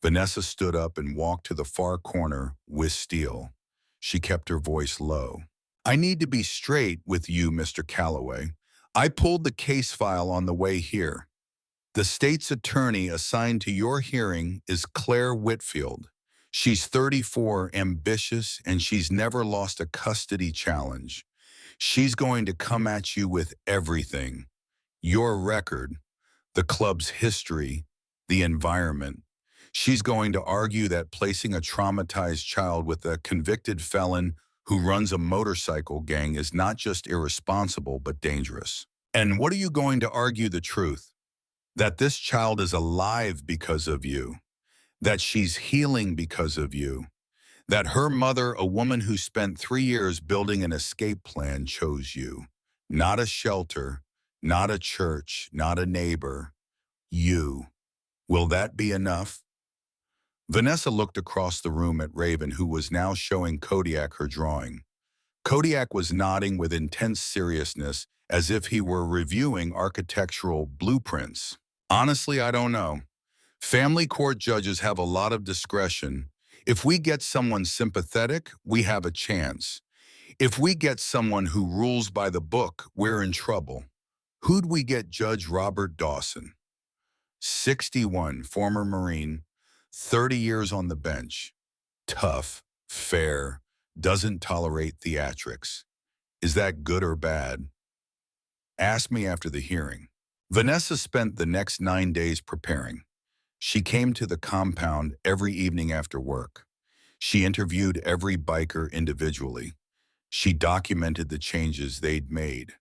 Vanessa stood up and walked to the far corner with Steele. She kept her voice low. "I need to be straight with you, Mr. Calloway. I pulled the case file on the way here. The state's attorney assigned to your hearing is Claire Whitfield. She's 34, ambitious, and she's never lost a custody challenge. She's going to come at you with everything. Your record, the club's history, the environment. She's going to argue that placing a traumatized child with a convicted felon who runs a motorcycle gang is not just irresponsible but dangerous. And what are you going to argue the truth? That this child is alive because of you. That she's healing because of you. That her mother, a woman who spent 3 years building an escape plan, chose you. Not a shelter, not a church, not a neighbor. You. Will that be enough?" Vanessa looked across the room at Raven, who was now showing Kodiak her drawing. Kodiak was nodding with intense seriousness, as if he were reviewing architectural blueprints. "Honestly, I don't know. Family court judges have a lot of discretion. If we get someone sympathetic, we have a chance. If we get someone who rules by the book, we're in trouble." "Who'd we get?" Judge Robert Dawson. 61, former Marine, 30 years on the bench. Tough, fair, doesn't tolerate theatrics. Is that good or bad? Ask me after the hearing. Vanessa spent the next 9 days preparing. She came to the compound every evening after work. She interviewed every biker individually. She documented the changes they'd made.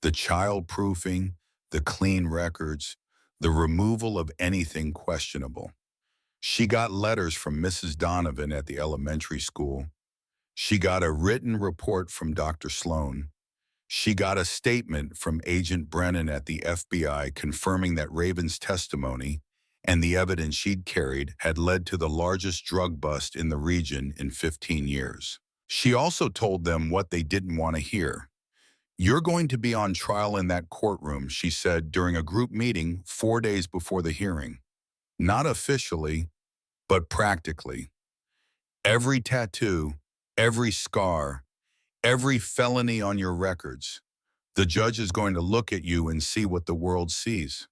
The child-proofing, the clean records, the removal of anything questionable. She got letters from Mrs. Donovan at the elementary school. She got a written report from Dr. Sloan. She got a statement from Agent Brennan at the FBI confirming that Raven's testimony and the evidence she'd carried had led to the largest drug bust in the region in 15 years. She also told them what they didn't want to hear. "You're going to be on trial in that courtroom," she said during a group meeting 4 days before the hearing. "Not officially, but practically. Every tattoo, every scar, every felony on your records. The judge is going to look at you and see what the world sees.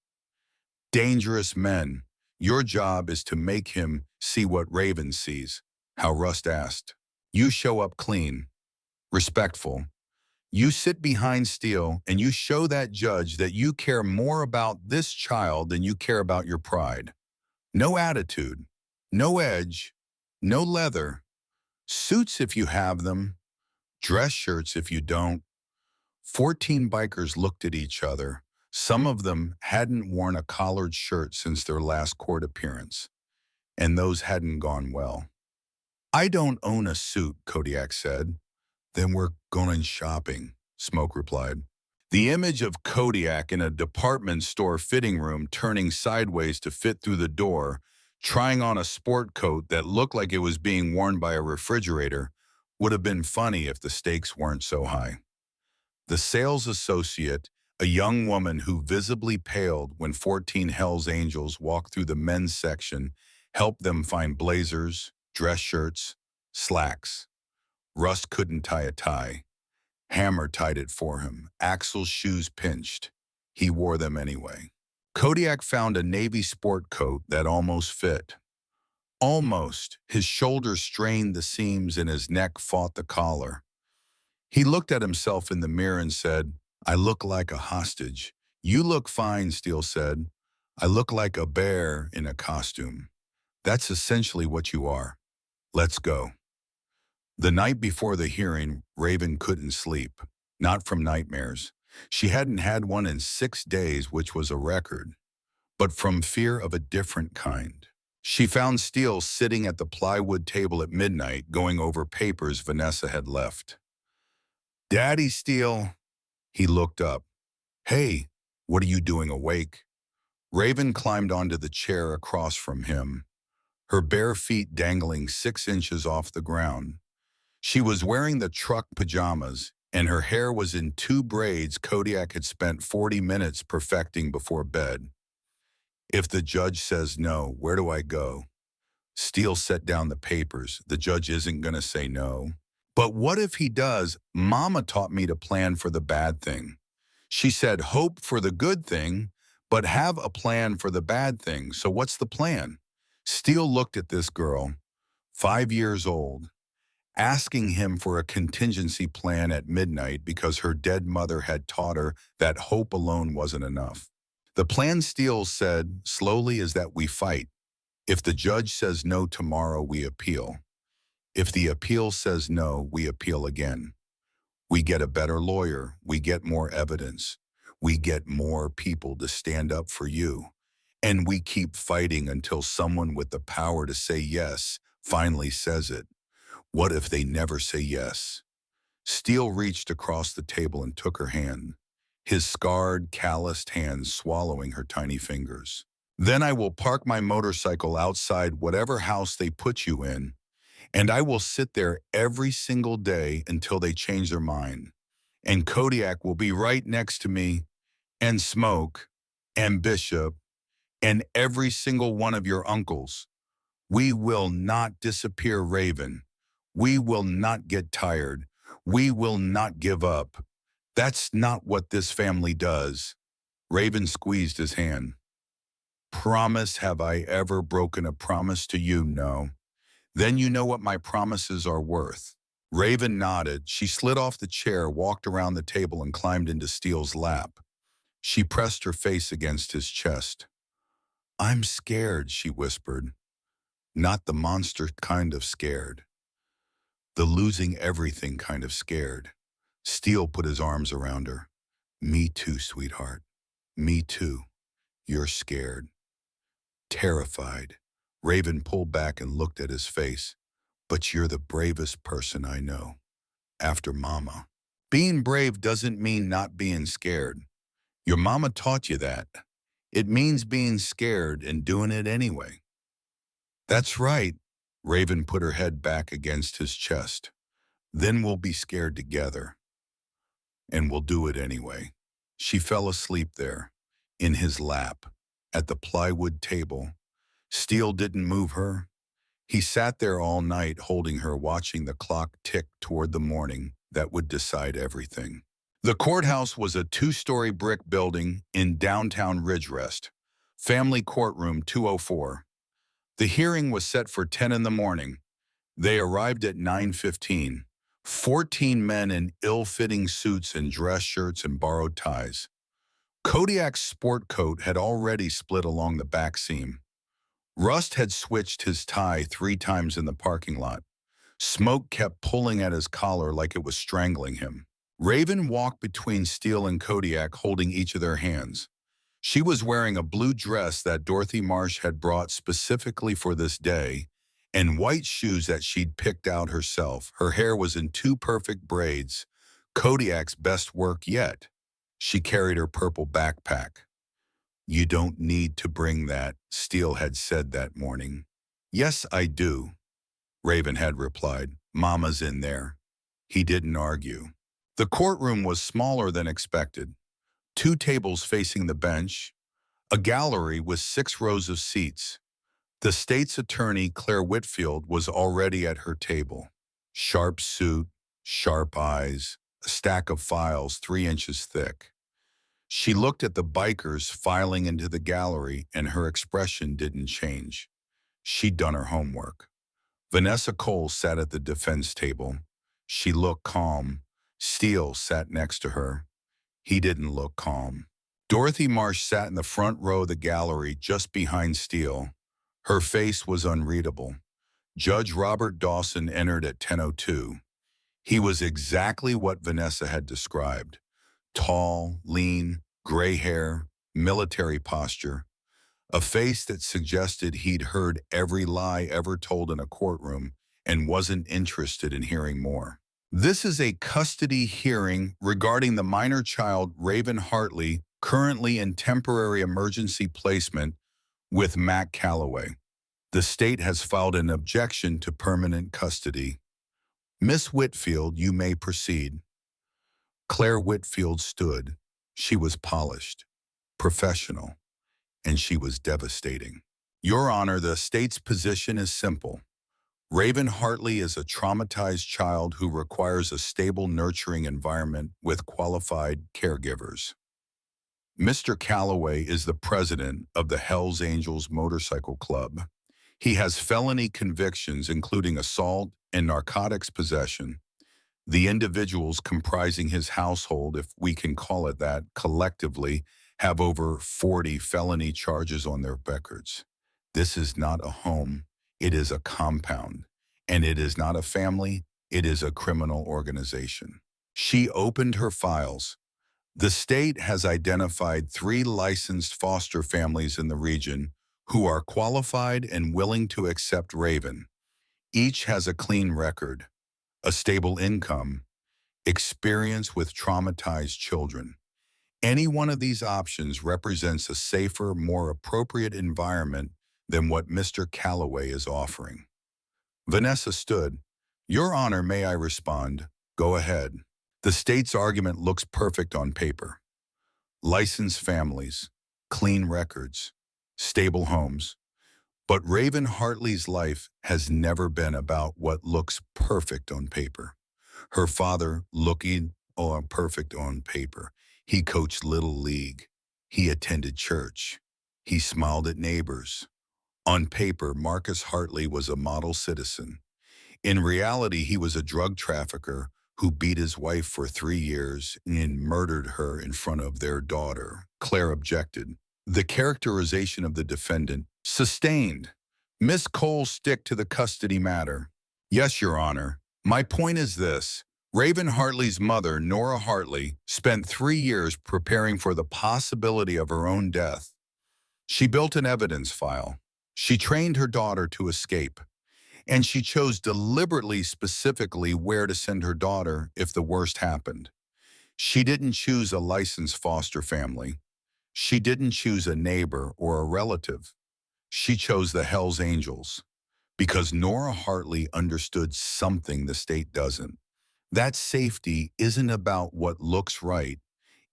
Dangerous men. Your job is to make him see what Raven sees." How Rust asked. "You show up clean, respectful. You sit behind Steele and you show that judge that you care more about this child than you care about your pride. No attitude, no edge, no leather. Suits if you have them, dress shirts if you don't." 14 bikers looked at each other. Some of them hadn't worn a collared shirt since their last court appearance, and those hadn't gone well. "I don't own a suit," Kodiak said. "Then we're going shopping," Smoke replied. The image of Kodiak in a department store fitting room turning sideways to fit through the door, trying on a sport coat that looked like it was being worn by a refrigerator, would have been funny if the stakes weren't so high. The sales associate, a young woman who visibly paled when 14 Hells Angels walked through the men's section, helped them find blazers, dress shirts, slacks. Rust couldn't tie a tie. Hammer tied it for him. Axel's shoes pinched. He wore them anyway. Kodiak found a navy sport coat that almost fit. Almost. His shoulders strained the seams and his neck fought the collar. He looked at himself in the mirror and said, "I look like a hostage." "You look fine," Steele said. "I look like a bear in a costume." "That's essentially what you are. Let's go." The night before the hearing, Raven couldn't sleep. Not from nightmares. She hadn't had one in 6 days, which was a record, but from fear of a different kind. She found Steele sitting at the plywood table at midnight, going over papers Vanessa had left. "Daddy, Steele." He looked up. "Hey, what are you doing awake?" Raven climbed onto the chair across from him, her bare feet dangling 6 inches off the ground. She was wearing the truck pajamas, and her hair was in 2 braids Kodiak had spent 40 minutes perfecting before bed. "If the judge says no, where do I go?" Steele set down the papers. "The judge isn't going to say no." "But what if he does? Mama taught me to plan for the bad thing. She said hope for the good thing, but have a plan for the bad thing. So what's the plan?" Steele looked at this girl, 5 years old, asking him for a contingency plan at midnight because her dead mother had taught her that hope alone wasn't enough. "The plan," Steele said slowly, "is that we fight. If the judge says no tomorrow, we appeal. If the appeal says no, we appeal again. We get a better lawyer. We get more evidence. We get more people to stand up for you. And we keep fighting until someone with the power to say yes finally says it. What if they never say yes?" Steele reached across the table and took her hand, his scarred, calloused hands swallowing her tiny fingers. "Then I will park my motorcycle outside whatever house they put you in, and I will sit there every single day until they change their mind. And Kodiak will be right next to me, and Smoke, and Bishop, and every single one of your uncles. We will not disappear, Raven. We will not get tired. We will not give up. That's not what this family does." Raven squeezed his hand. "Promise, have I ever broken a promise to you? No. Then you know what my promises are worth." Raven nodded. She slid off the chair, walked around the table, and climbed into Steele's lap. She pressed her face against his chest. "I'm scared," she whispered. "Not the monster kind of scared. The losing everything kind of scared." Steele put his arms around her. "Me too, sweetheart. Me too. You're scared. Terrified." Raven pulled back and looked at his face. "But you're the bravest person I know. After Mama. Being brave doesn't mean not being scared. Your mama taught you that. It means being scared and doing it anyway. That's right. Raven put her head back against his chest. Then we'll be scared together, and we'll do it anyway. She fell asleep there, in his lap, at the plywood table. Steele didn't move her. He sat there all night holding her, watching the clock tick toward the morning that would decide everything. The courthouse was a two-story brick building in downtown Ridgerest. Family Courtroom 204. The hearing was set for 10 in the morning. They arrived at 9:15. 14 men in ill-fitting suits and dress shirts and borrowed ties. Kodiak's sport coat had already split along the back seam. Rust had switched his tie 3 times in the parking lot. Smoke kept pulling at his collar like it was strangling him. Raven walked between Steele and Kodiak, holding each of their hands. She was wearing a blue dress that Dorothy Marsh had brought specifically for this day, and white shoes that she'd picked out herself. Her hair was in 2 perfect braids, Kodiak's best work yet. She carried her purple backpack. "You don't need to bring that," Steele had said that morning. "Yes, I do," Raven had replied. "Mama's in there." He didn't argue. The courtroom was smaller than expected. 2 tables facing the bench, a gallery with 6 rows of seats. The state's attorney, Claire Whitfield, was already at her table. Sharp suit, sharp eyes, a stack of files 3 inches thick. She looked at the bikers filing into the gallery, and her expression didn't change. She'd done her homework. Vanessa Cole sat at the defense table. She looked calm. Steele sat next to her. He didn't look calm. Dorothy Marsh sat in the front row of the gallery just behind Steele. Her face was unreadable. Judge Robert Dawson entered at 10:02. He was exactly what Vanessa had described. Tall, lean, gray hair, military posture. A face that suggested he'd heard every lie ever told in a courtroom and wasn't interested in hearing more. "This is a custody hearing regarding the minor child Raven Hartley, currently in temporary emergency placement with Matt Calloway. The state has filed an objection to permanent custody. Miss Whitfield, you may proceed." Claire Whitfield stood. She was polished, professional, and she was devastating. "Your Honor, the state's position is simple. Raven Hartley is a traumatized child who requires a stable, nurturing environment with qualified caregivers. Mr. Calloway is the president of the Hells Angels Motorcycle Club. He has felony convictions, including assault and narcotics possession. The individuals comprising his household, if we can call it that, collectively have over 40 felony charges on their records. This is not a home. It is a compound. And it is not a family. It is a criminal organization." She opened her files. "The state has identified 3 licensed foster families in the region who are qualified and willing to accept Raven. Each has a clean record, a stable income, experience with traumatized children. Any one of these options represents a safer, more appropriate environment than what Mr. Calloway is offering." Vanessa stood. "Your Honor, may I respond?" "Go ahead." "The state's argument looks perfect on paper. Licensed families, clean records, stable homes. But Raven Hartley's life has never been about what looks perfect on paper. Her father looking perfect on paper. He coached Little League. He attended church. He smiled at neighbors. On paper, Marcus Hartley was a model citizen. In reality, he was a drug trafficker who beat his wife for 3 years and murdered her in front of their daughter. Claire objected. The characterization of the defendant sustained. "Miss Cole, stick to the custody matter." "Yes, Your Honor. My point is this. Raven Hartley's mother, Nora Hartley, spent 3 years preparing for the possibility of her own death. She built an evidence file. She trained her daughter to escape. And she chose deliberately, specifically, where to send her daughter if the worst happened. She didn't choose a licensed foster family. She didn't choose a neighbor or a relative. She chose the Hells Angels because Nora Hartley understood something the state doesn't. That safety isn't about what looks right,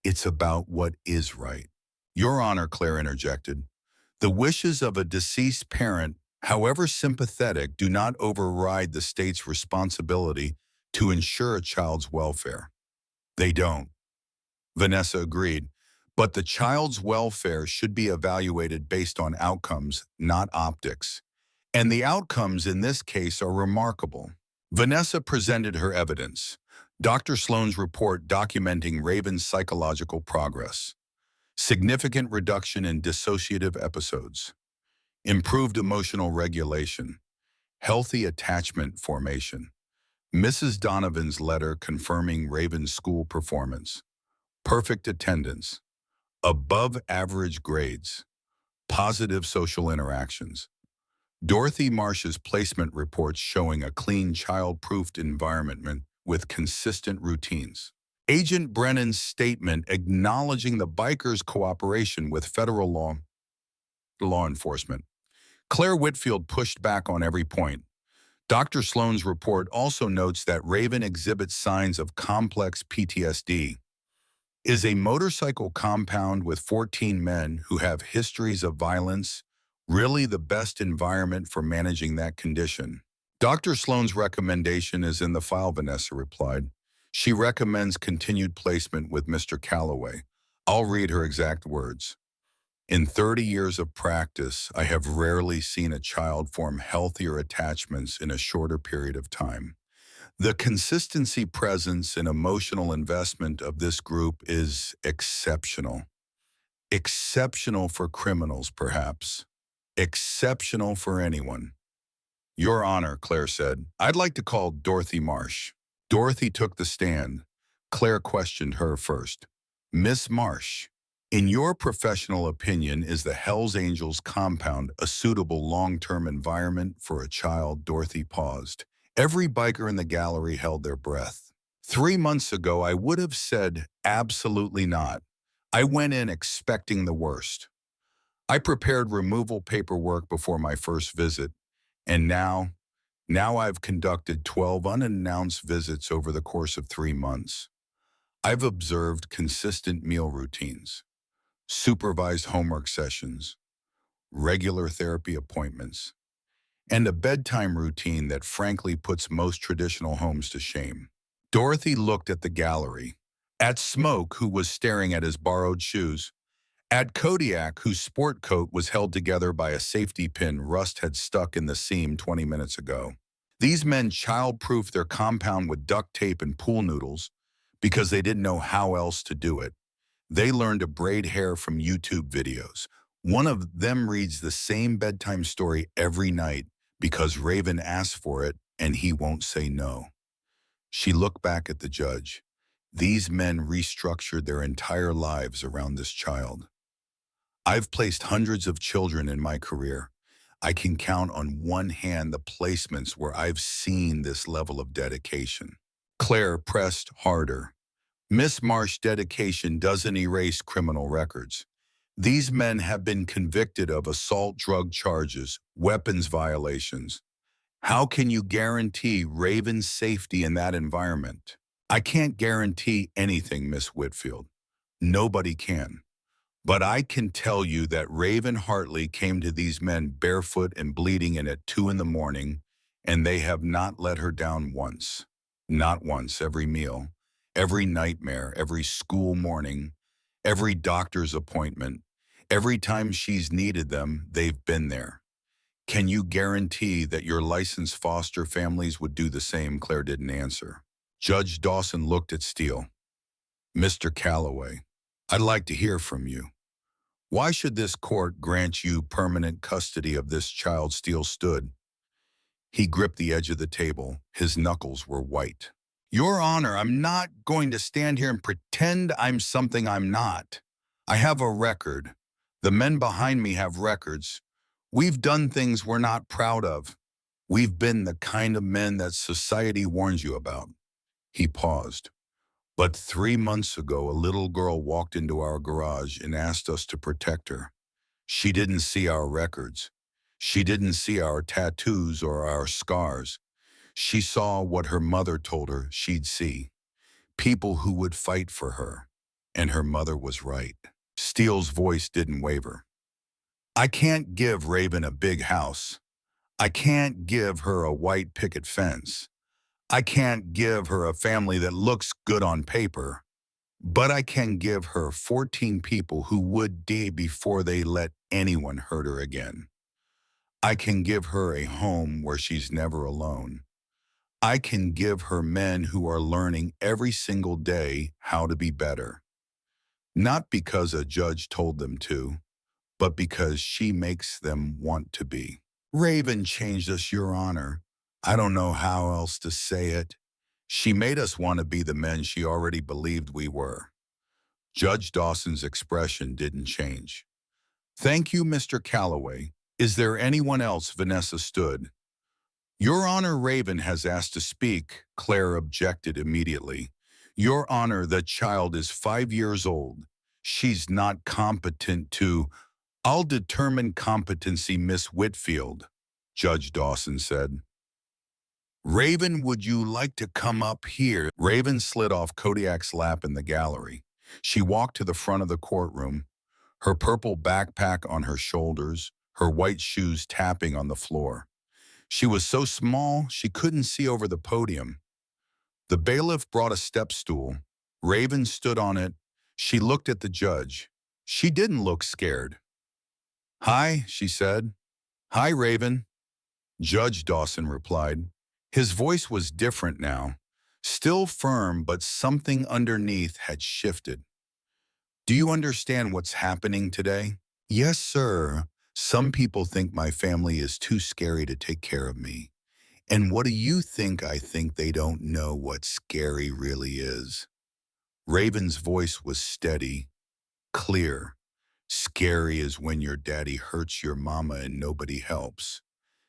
it's about what is right. Your Honor, Claire interjected, the wishes of a deceased parent, however sympathetic, do not override the state's responsibility to ensure a child's welfare. They don't. Vanessa agreed. But the child's welfare should be evaluated based on outcomes, not optics. And the outcomes in this case are remarkable. Vanessa presented her evidence. Dr. Sloan's report documenting Raven's psychological progress. Significant reduction in dissociative episodes. Improved emotional regulation. Healthy attachment formation. Mrs. Donovan's letter confirming Raven's school performance. Perfect attendance. Above average grades. Positive social interactions. Dorothy Marsh's placement reports showing a clean, child-proofed environment with consistent routines. Agent Brennan's statement acknowledging the bikers' cooperation with federal law enforcement. Claire Whitfield pushed back on every point. Dr. Sloan's report also notes that Raven exhibits signs of complex PTSD. Is a motorcycle compound with 14 men who have histories of violence really the best environment for managing that condition? Dr. Sloan's recommendation is in the file, Vanessa replied. She recommends continued placement with Mr. Calloway. I'll read her exact words. In 30 years of practice, I have rarely seen a child form healthier attachments in a shorter period of time. The consistency, presence, and emotional investment of this group is exceptional. Exceptional for criminals, perhaps. Exceptional for anyone. Your Honor, Claire said, I'd like to call Dorothy Marsh. Dorothy took the stand. Claire questioned her first. Miss Marsh, in your professional opinion, is the Hells Angels compound a suitable long-term environment for a child? Dorothy paused. Every biker in the gallery held their breath. 3 months ago, I would have said absolutely not. I went in expecting the worst. I prepared removal paperwork before my first visit, and now I've conducted 12 unannounced visits over the course of 3 months. I've observed consistent meal routines, supervised homework sessions, regular therapy appointments, and a bedtime routine that frankly puts most traditional homes to shame. Dorothy looked at the gallery, at Smoke, who was staring at his borrowed shoes, at Kodiak, whose sport coat was held together by a safety pin rust had stuck in the seam 20 minutes ago. These men child-proofed their compound with duct tape and pool noodles because they didn't know how else to do it. They learned to braid hair from YouTube videos. One of them reads the same bedtime story every night because Raven asked for it and he won't say no. She looked back at the judge. These men restructured their entire lives around this child. I've placed hundreds of children in my career. I can count on one hand the placements where I've seen this level of dedication. Claire pressed harder. Miss Marsh's dedication doesn't erase criminal records. These men have been convicted of assault drug charges, weapons violations. How can you guarantee Raven's safety in that environment? I can't guarantee anything, Miss Whitfield. Nobody can. But I can tell you that Raven Hartley came to these men barefoot and bleeding in at 2 in the morning, and they have not let her down once. Not once. Every meal, every nightmare, every school morning, every doctor's appointment, every time she's needed them, they've been there. Can you guarantee that your licensed foster families would do the same? Claire didn't answer. Judge Dawson looked at Steele. Mr. Calloway, I'd like to hear from you. Why should this court grant you permanent custody of this child? Steele stood. He gripped the edge of the table. His knuckles were white. Your Honor, I'm not going to stand here and pretend I'm something I'm not. I have a record. The men behind me have records. We've done things we're not proud of. We've been the kind of men that society warns you about. He paused. But 3 months ago, a little girl walked into our garage and asked us to protect her. She didn't see our records. She didn't see our tattoos or our scars. She saw what her mother told her she'd see. People who would fight for her. And her mother was right. Steele's voice didn't waver. I can't give Raven a big house. I can't give her a white picket fence. I can't give her a family that looks good on paper. But I can give her 14 people who would die before they let anyone hurt her again. I can give her a home where she's never alone. I can give her men who are learning every single day how to be better. Not because a judge told them to, but because she makes them want to be. Raven changed us, Your Honor. I don't know how else to say it. She made us want to be the men she already believed we were. Judge Dawson's expression didn't change. Thank you, Mr. Calloway. Is there anyone else? Vanessa stood. Your Honor, Raven has asked to speak, Claire objected immediately. Your Honor, the child is 5 years old. She's not competent to— I'll determine competency, Miss Whitfield, Judge Dawson said. Raven, would you like to come up here? Raven slid off Kodiak's lap in the gallery. She walked to the front of the courtroom, her purple backpack on her shoulders, her white shoes tapping on the floor. She was so small she couldn't see over the podium. The bailiff brought a step stool. Raven stood on it. She looked at the judge. She didn't look scared. Hi, she said. Hi, Raven. Judge Dawson replied. His voice was different now. Still firm, but something underneath had shifted. Do you understand what's happening today? Yes, sir. Some people think my family is too scary to take care of me. And what do you think? I think they don't know what scary really is. Raven's voice was steady, clear. Scary is when your daddy hurts your mama and nobody helps.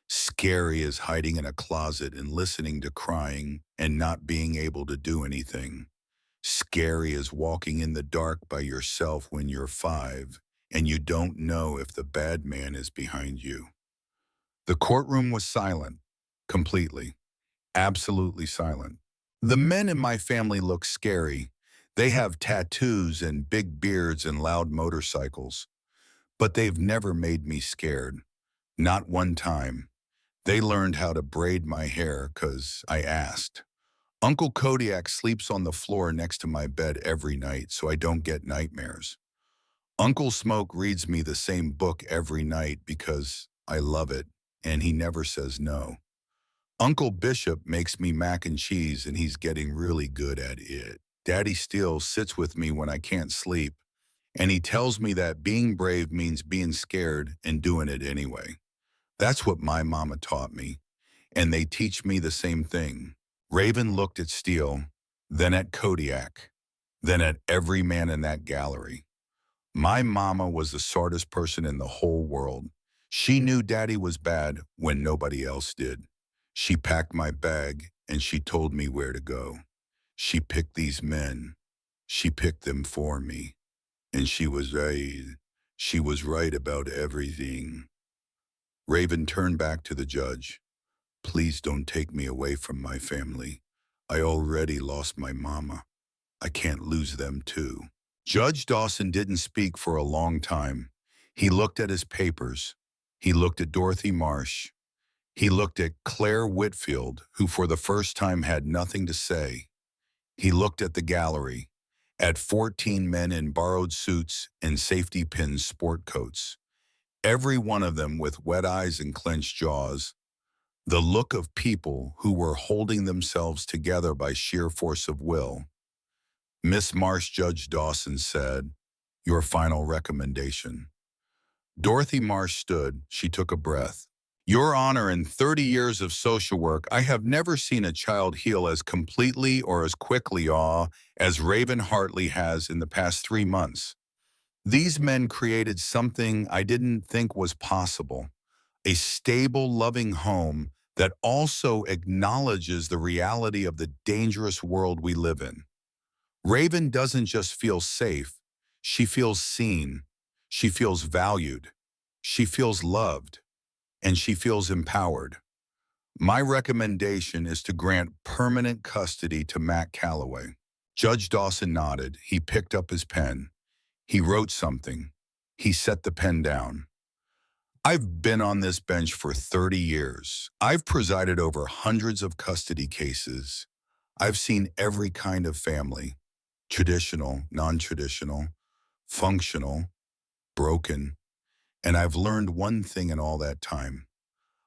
Scary is hiding in a closet and listening to crying and not being able to do anything. Scary is walking in the dark by yourself when you're 5 and you don't know if the bad man is behind you. The courtroom was silent, completely, absolutely silent. The men in my family look scary. They have tattoos and big beards and loud motorcycles. But they've never made me scared. Not one time. They learned how to braid my hair 'cause I asked. Uncle Kodiak sleeps on the floor next to my bed every night so I don't get nightmares. Uncle Smoke reads me the same book every night because I love it, and he never says no. Uncle Bishop makes me mac and cheese, and he's getting really good at it. Daddy Steele sits with me when I can't sleep, and he tells me that being brave means being scared and doing it anyway. That's what my mama taught me, and they teach me the same thing. Raven looked at Steele, then at Kodiak, then at every man in that gallery. My mama was the smartest person in the whole world. She knew Daddy was bad when nobody else did. She packed my bag and she told me where to go. She picked these men. She picked them for me. And she was right. She was right about everything. Raven turned back to the judge. Please don't take me away from my family. I already lost my mama. I can't lose them too. Judge Dawson didn't speak for a long time. He looked at his papers. He looked at Dorothy Marsh. He looked at Claire Whitfield, who for the first time had nothing to say. He looked at the gallery, at 14 men in borrowed suits and safety pin sport coats, every one of them with wet eyes and clenched jaws, the look of people who were holding themselves together by sheer force of will. Miss Marsh, Judge Dawson said, your final recommendation. Dorothy Marsh stood. She took a breath. Your Honor, in 30 years of social work, I have never seen a child heal as completely or as quickly as Raven Hartley has in the past 3 months. These men created something I didn't think was possible, a stable, loving home that also acknowledges the reality of the dangerous world we live in. Raven doesn't just feel safe, she feels seen, she feels valued, she feels loved, and she feels empowered. My recommendation is to grant permanent custody to Matt Calloway. Judge Dawson nodded. He picked up his pen. He wrote something. He set the pen down. I've been on this bench for 30 years. I've presided over hundreds of custody cases. I've seen every kind of family, traditional, non-traditional, functional, broken, and I've learned one thing in all that time.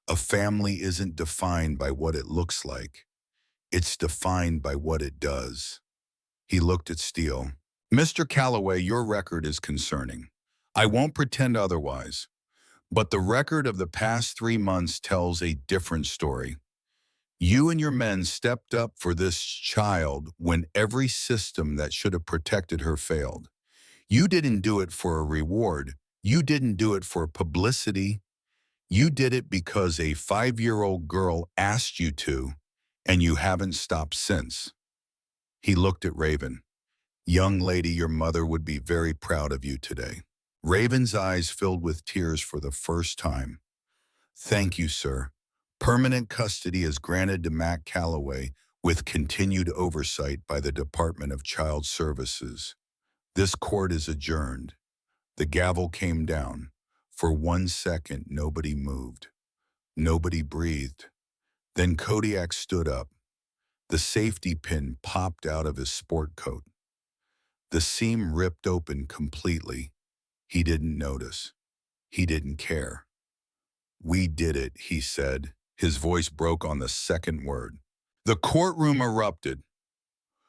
A family isn't defined by what it looks like. It's defined by what it does. He looked at Steele. Mr. Calloway, your record is concerning. I won't pretend otherwise, but the record of the past 3 months tells a different story. You and your men stepped up for this child when every system that should have protected her failed. You didn't do it for a reward. You didn't do it for publicity. You did it because a 5-year-old girl asked you to, and you haven't stopped since. He looked at Raven. Young lady, your mother would be very proud of you today. Raven's eyes filled with tears for the first time. Thank you, sir. Permanent custody is granted to Matt Calloway with continued oversight by the Department of Child Services. This court is adjourned. The gavel came down. For 1 second, nobody moved. Nobody breathed. Then Kodiak stood up. The safety pin popped out of his sport coat. The seam ripped open completely. He didn't notice. He didn't care. We did it, he said. His voice broke on the second word. The courtroom erupted.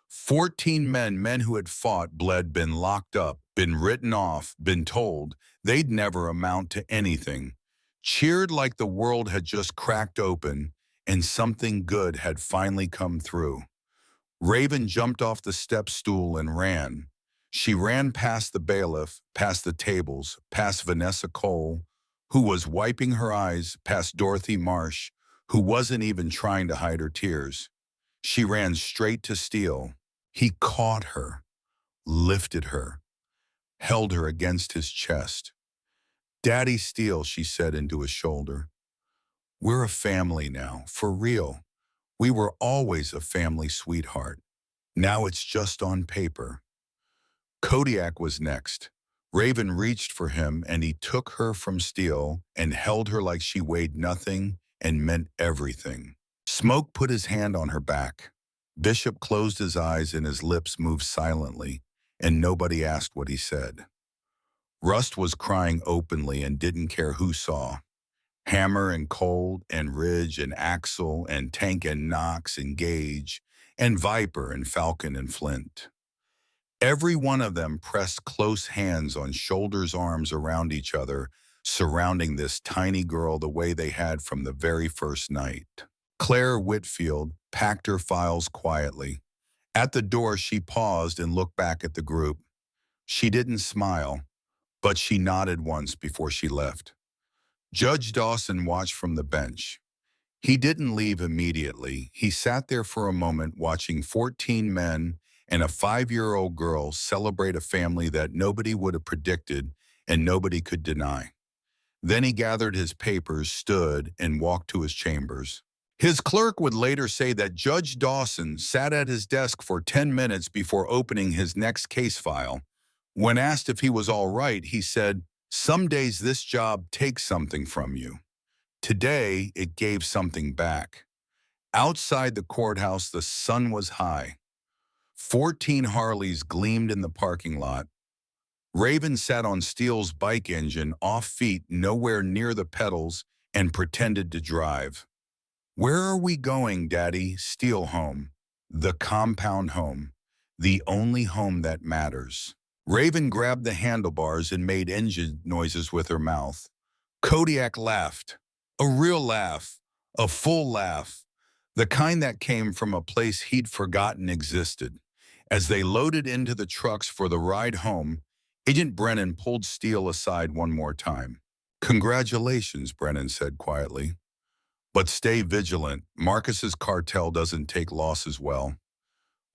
14 men who had fought, bled, been locked up, been written off, been told they'd never amount to anything, cheered like the world had just cracked open and something good had finally come through. Raven jumped off the step stool and ran. She ran past the bailiff, past the tables, past Vanessa Cole, who was wiping her eyes, past Dorothy Marsh, who wasn't even trying to hide her tears. She ran straight to Steele. He caught her, lifted her, held her against his chest. Daddy Steele, she said into his shoulder. We're a family now, for real. We were always a family, sweetheart. Now it's just on paper. Kodiak was next. Raven reached for him and he took her from Steele and held her like she weighed nothing and meant everything. Smoke put his hand on her back. Bishop closed his eyes and his lips moved silently, and nobody asked what he said. Rust was crying openly and didn't care who saw. Hammer and Cold and Ridge and Axel and Tank and Knox and Gage and Viper and Falcon and Flint. Every one of them pressed close hands on shoulders, arms around each other, surrounding this tiny girl the way they had from the very first night. Claire Whitfield packed her files quietly. At the door, she paused and looked back at the group. She didn't smile, but she nodded once before she left. Judge Dawson watched from the bench. He didn't leave immediately. He sat there for a moment watching 14 men and a 5-year-old girl celebrate a family that nobody would have predicted and nobody could deny. Then he gathered his papers, stood, and walked to his chambers. His clerk would later say that Judge Dawson sat at his desk for 10 minutes before opening his next case file. When asked if he was all right, he said, "Some days this job takes something from you. Today, it gave something back." Outside the courthouse, the sun was high. 14 Harleys gleamed in the parking lot. Raven sat on Steele's bike engine, off feet, nowhere near the pedals, and pretended to drive. Where are we going, Daddy? Steele home. The compound home. The only home that matters. Raven grabbed the handlebars and made engine noises with her mouth. Kodiak laughed. A real laugh. A full laugh. The kind that came from a place he'd forgotten existed. As they loaded into the trucks for the ride home, Agent Brennan pulled Steele aside one more time. "Congratulations," Brennan said quietly. "But stay vigilant. Marcus's cartel doesn't take losses well."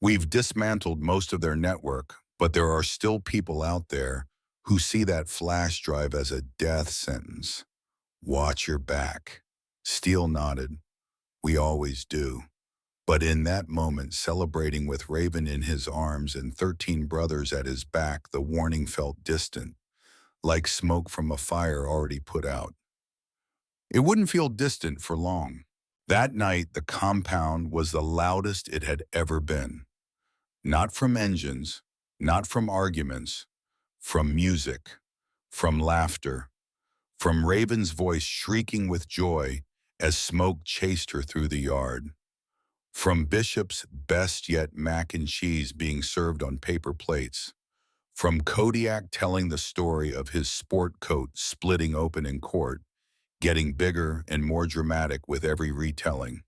We've dismantled most of their network, but there are still people out there who see that flash drive as a death sentence. Watch your back. Steele nodded. We always do. But in that moment, celebrating with Raven in his arms and 13 brothers at his back, the warning felt distant, like smoke from a fire already put out. It wouldn't feel distant for long. That night, the compound was the loudest it had ever been. Not from engines, not from arguments, from music, from laughter, from Raven's voice shrieking with joy as smoke chased her through the yard, from Bishop's best yet mac and cheese being served on paper plates, from Kodiak telling the story of his sport coat splitting open in court, getting bigger and more dramatic with every retelling,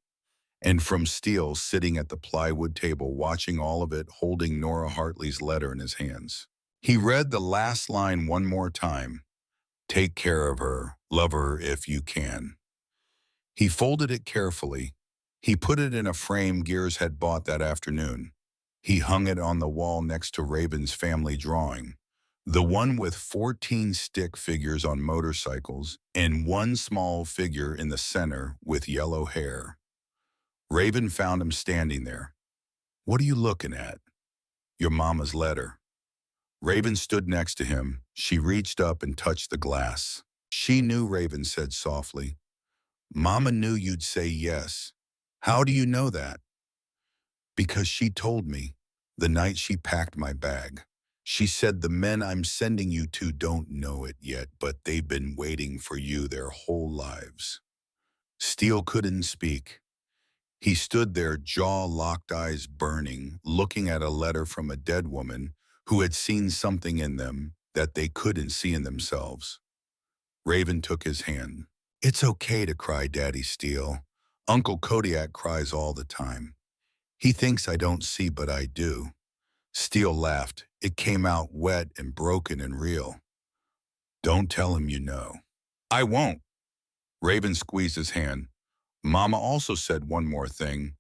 and from Steele sitting at the plywood table watching all of it holding Nora Hartley's letter in his hands. He read the last line one more time. Take care of her, love her if you can. He folded it carefully. He put it in a frame Gears had bought that afternoon. He hung it on the wall next to Raven's family drawing, the one with 14 stick figures on motorcycles and one small figure in the center with yellow hair. Raven found him standing there. What are you looking at? Your mama's letter. Raven stood next to him. She reached up and touched the glass. She knew, Raven said softly. Mama knew you'd say yes. How do you know that? Because she told me the night she packed my bag. She said the men I'm sending you to don't know it yet, but they've been waiting for you their whole lives. Steele couldn't speak. He stood there, jaw-locked, eyes burning, looking at a letter from a dead woman who had seen something in them that they couldn't see in themselves. Raven took his hand. It's okay to cry, Daddy Steele. Uncle Kodiak cries all the time. He thinks I don't see, but I do. Steele laughed. It came out wet and broken and real. Don't tell him you know. I won't. Raven squeezed his hand. Mama also said one more thing.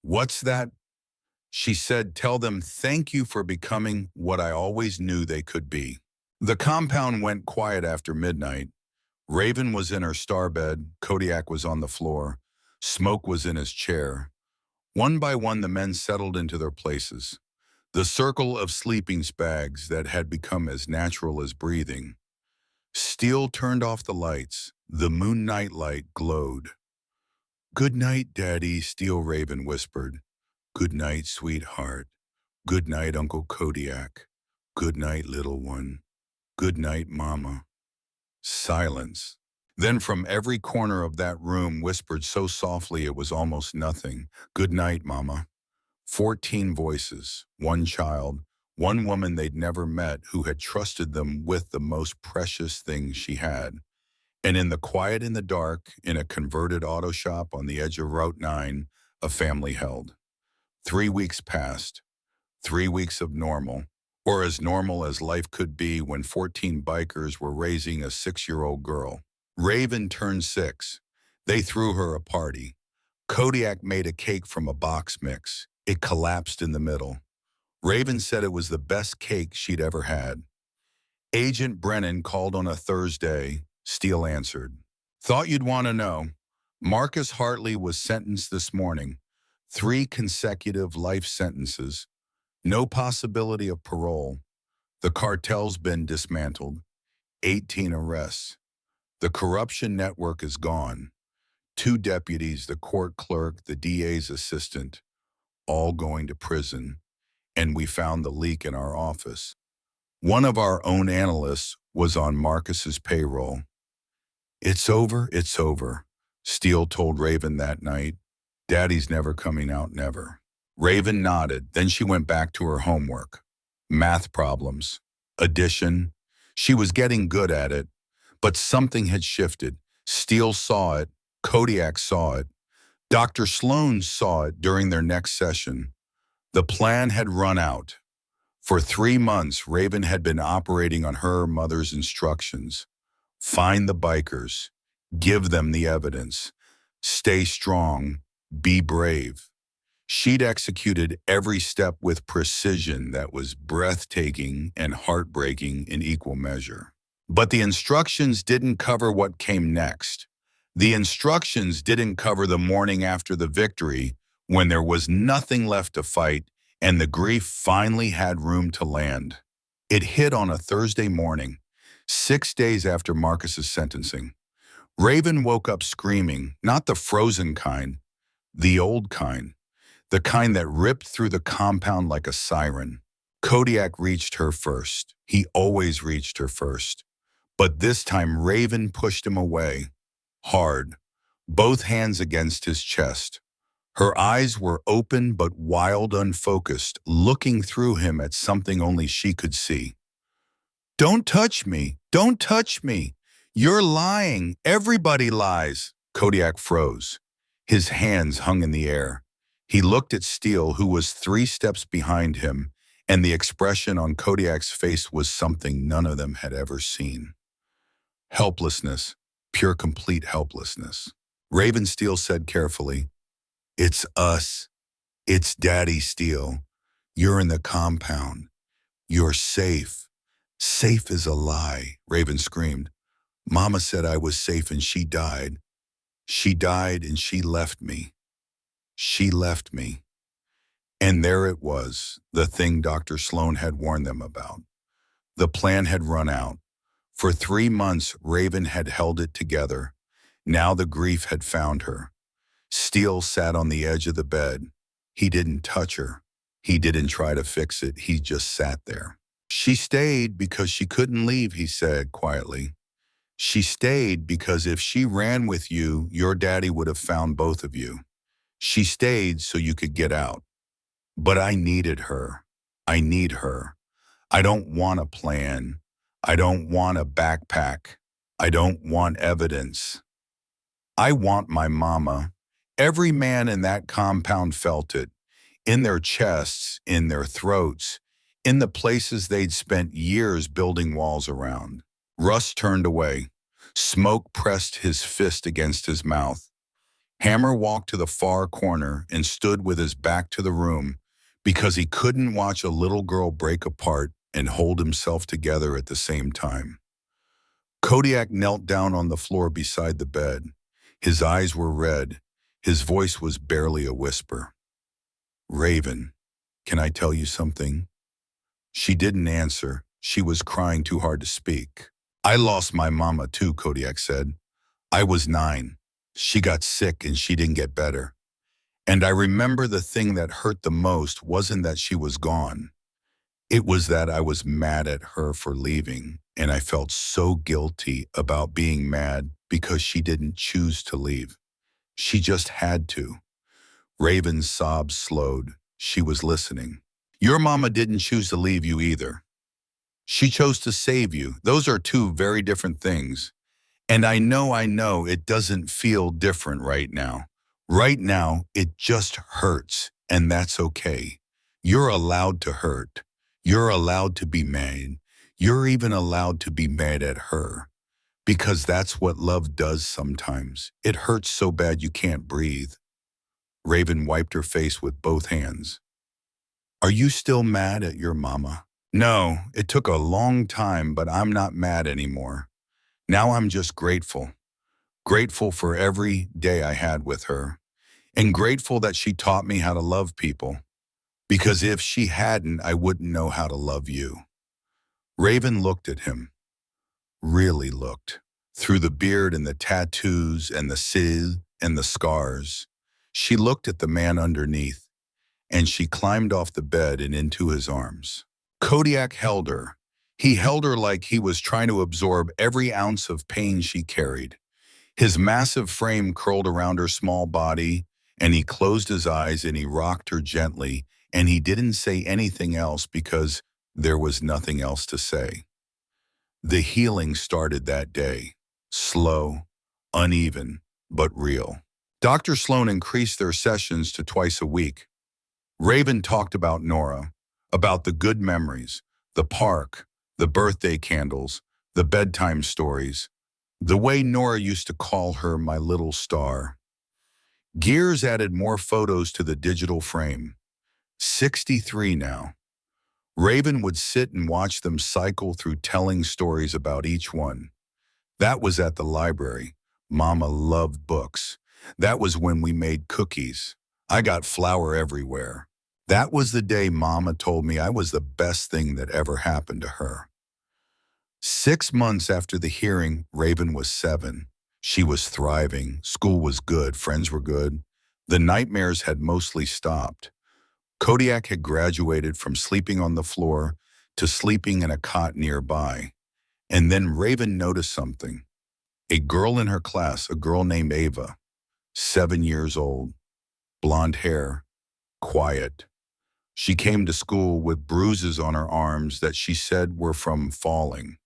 What's that? She said, tell them thank you for becoming what I always knew they could be. The compound went quiet after midnight. Raven was in her starbed, Kodiak was on the floor, Smoke was in his chair. One by one the men settled into their places, the circle of sleeping bags that had become as natural as breathing. Steele turned off the lights. The moon night light glowed. Good night, Daddy, Steele Raven whispered. Good night, sweetheart. Good night, Uncle Kodiak. Good night, little one. Good night, Mama. Silence. Then from every corner of that room whispered so softly it was almost nothing. Good night, Mama. 14 voices, one child, one woman they'd never met who had trusted them with the most precious things she had. And in the quiet in the dark, in a converted auto shop on the edge of Route 9, a family held. 3 weeks passed. 3 weeks of normal, or as normal as life could be when 14 bikers were raising a 6-year-old girl. Raven turned 6. They threw her a party. Kodiak made a cake from a box mix. It collapsed in the middle. Raven said it was the best cake she'd ever had. Agent Brennan called on a Thursday. Steele answered. Thought you'd want to know. Marcus Hartley was sentenced this morning. 3 consecutive life sentences. No possibility of parole. The cartel's been dismantled. 18 arrests. The corruption network is gone. 2 deputies, the court clerk, the DA's assistant, all going to prison. And we found the leak in our office. One of our own analysts was on Marcus's payroll. It's over, Steele told Raven that night. Daddy's never coming out, never. Raven nodded, then she went back to her homework. Math problems, addition. She was getting good at it, but something had shifted. Steele saw it, Kodiak saw it, Dr. Sloan saw it during their next session. The plan had run out. For 3 months, Raven had been operating on her mother's instructions. Find the bikers, give them the evidence, stay strong, be brave. She'd executed every step with precision that was breathtaking and heartbreaking in equal measure. But the instructions didn't cover what came next. The instructions didn't cover the morning after the victory, when there was nothing left to fight and the grief finally had room to land. It hit on a Thursday morning, 6 days after Marcus's sentencing. Raven woke up screaming, not the frozen kind, the old kind, the kind that ripped through the compound like a siren. Kodiak reached her first. He always reached her first. But this time Raven pushed him away, hard, both hands against his chest. Her eyes were open but wild, unfocused, looking through him at something only she could see. "Don't touch me! Don't touch me! You're lying! Everybody lies!" Kodiak froze. His hands hung in the air. He looked at Steele, who was 3 steps behind him, and the expression on Kodiak's face was something none of them had ever seen. Helplessness, pure complete helplessness. Raven Steele said carefully, "It's us. It's Daddy Steele. You're in the compound. You're safe." "Safe is a lie," Raven screamed. "Mama said I was safe and she died. She died and she left me. She left me." And there it was, the thing Dr. Sloan had warned them about. The plan had run out. For 3 months, Raven had held it together. Now the grief had found her. Steele sat on the edge of the bed. He didn't touch her. He didn't try to fix it. He just sat there. "She stayed because she couldn't leave," he said quietly. "She stayed because if she ran with you, your daddy would have found both of you. She stayed so you could get out. But I needed her. I need her. I don't want a plan. I don't want a backpack. I don't want evidence. I want my mama." Every man in that compound felt it, in their chests, in their throats, in the places they'd spent years building walls around. Russ turned away. Smoke pressed his fist against his mouth. Hammer walked to the far corner and stood with his back to the room because he couldn't watch a little girl break apart and hold himself together at the same time. Kodiak knelt down on the floor beside the bed. His eyes were red. His voice was barely a whisper. "Raven, can I tell you something?" She didn't answer. She was crying too hard to speak. "I lost my mama too," Kodiak said. "I was 9. She got sick and she didn't get better. And I remember the thing that hurt the most wasn't that she was gone. It was that I was mad at her for leaving, and I felt so guilty about being mad because she didn't choose to leave. She just had to." Raven's sobs slowed. She was listening. "Your mama didn't choose to leave you either. She chose to save you. Those are 2 very different things. And I know it doesn't feel different right now. Right now, it just hurts, and that's okay. You're allowed to hurt. You're allowed to be mad. You're even allowed to be mad at her. Because that's what love does sometimes. It hurts so bad you can't breathe." Raven wiped her face with both hands. "Are you still mad at your mama?" "No, it took a long time, but I'm not mad anymore. Now I'm just grateful. Grateful for every day I had with her. And grateful that she taught me how to love people. Because if she hadn't, I wouldn't know how to love you." Raven looked at him. Really looked. Through the beard and the tattoos and the sid and the scars. She looked at the man underneath, and she climbed off the bed and into his arms. Kodiak held her. He held her like he was trying to absorb every ounce of pain she carried. His massive frame curled around her small body, and he closed his eyes and he rocked her gently, and he didn't say anything else because there was nothing else to say. The healing started that day. Slow, uneven, but real. Dr. Sloan increased their sessions to twice a week. Raven talked about Nora, about the good memories, the park, the birthday candles, the bedtime stories, the way Nora used to call her my little star. Gears added more photos to the digital frame. 63 now. Raven would sit and watch them cycle through telling stories about each one. That was at the library. Mama loved books. That was when we made cookies. I got flour everywhere. That was the day Mama told me I was the best thing that ever happened to her. 6 months after the hearing, Raven was 7. She was thriving. School was good. Friends were good. The nightmares had mostly stopped. Kodiak had graduated from sleeping on the floor to sleeping in a cot nearby. And then Raven noticed something. A girl in her class, a girl named Ava, 7 years old, blonde hair, quiet. She came to school with bruises on her arms that she said were from falling.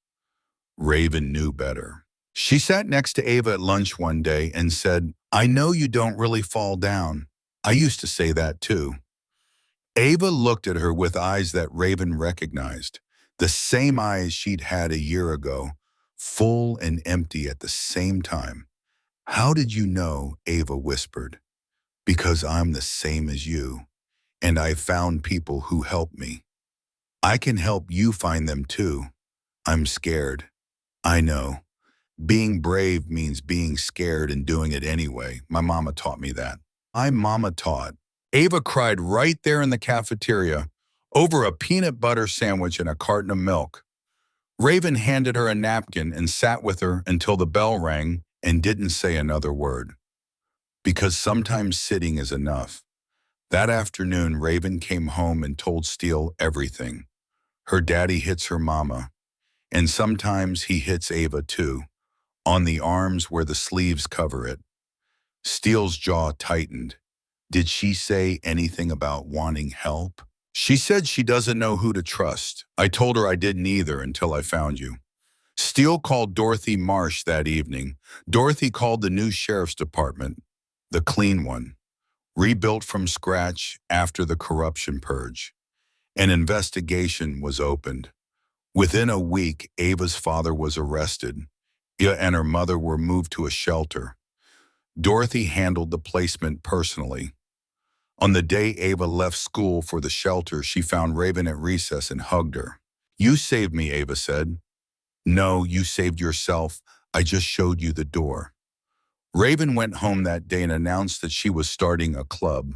Raven knew better. She sat next to Ava at lunch one day and said, "I know you don't really fall down. I used to say that too." Ava looked at her with eyes that Raven recognized, the same eyes she'd had a year ago, full and empty at the same time. "How did you know?" Ava whispered. "Because I'm the same as you, and I found people who help me. I can help you find them too. I'm scared. I know. Being brave means being scared and doing it anyway. My mama taught me that." My mama taught. Ava cried right there in the cafeteria over a peanut butter sandwich and a carton of milk. Raven handed her a napkin and sat with her until the bell rang and didn't say another word. Because sometimes sitting is enough. That afternoon, Raven came home and told Steele everything. Her daddy hits her mama, and sometimes he hits Ava too, on the arms where the sleeves cover it. Steele's jaw tightened. Did she say anything about wanting help? She said she doesn't know who to trust. I told her I didn't either until I found you. Steele called Dorothy Marsh that evening. Dorothy called the new sheriff's department, the clean one, rebuilt from scratch after the corruption purge. An investigation was opened. Within a week, Ava's father was arrested. Ia and her mother were moved to a shelter. Dorothy handled the placement personally. On the day Ava left school for the shelter, she found Raven at recess and hugged her. "You saved me," Ava said. "No, you saved yourself. I just showed you the door." Raven went home that day and announced that she was starting a club.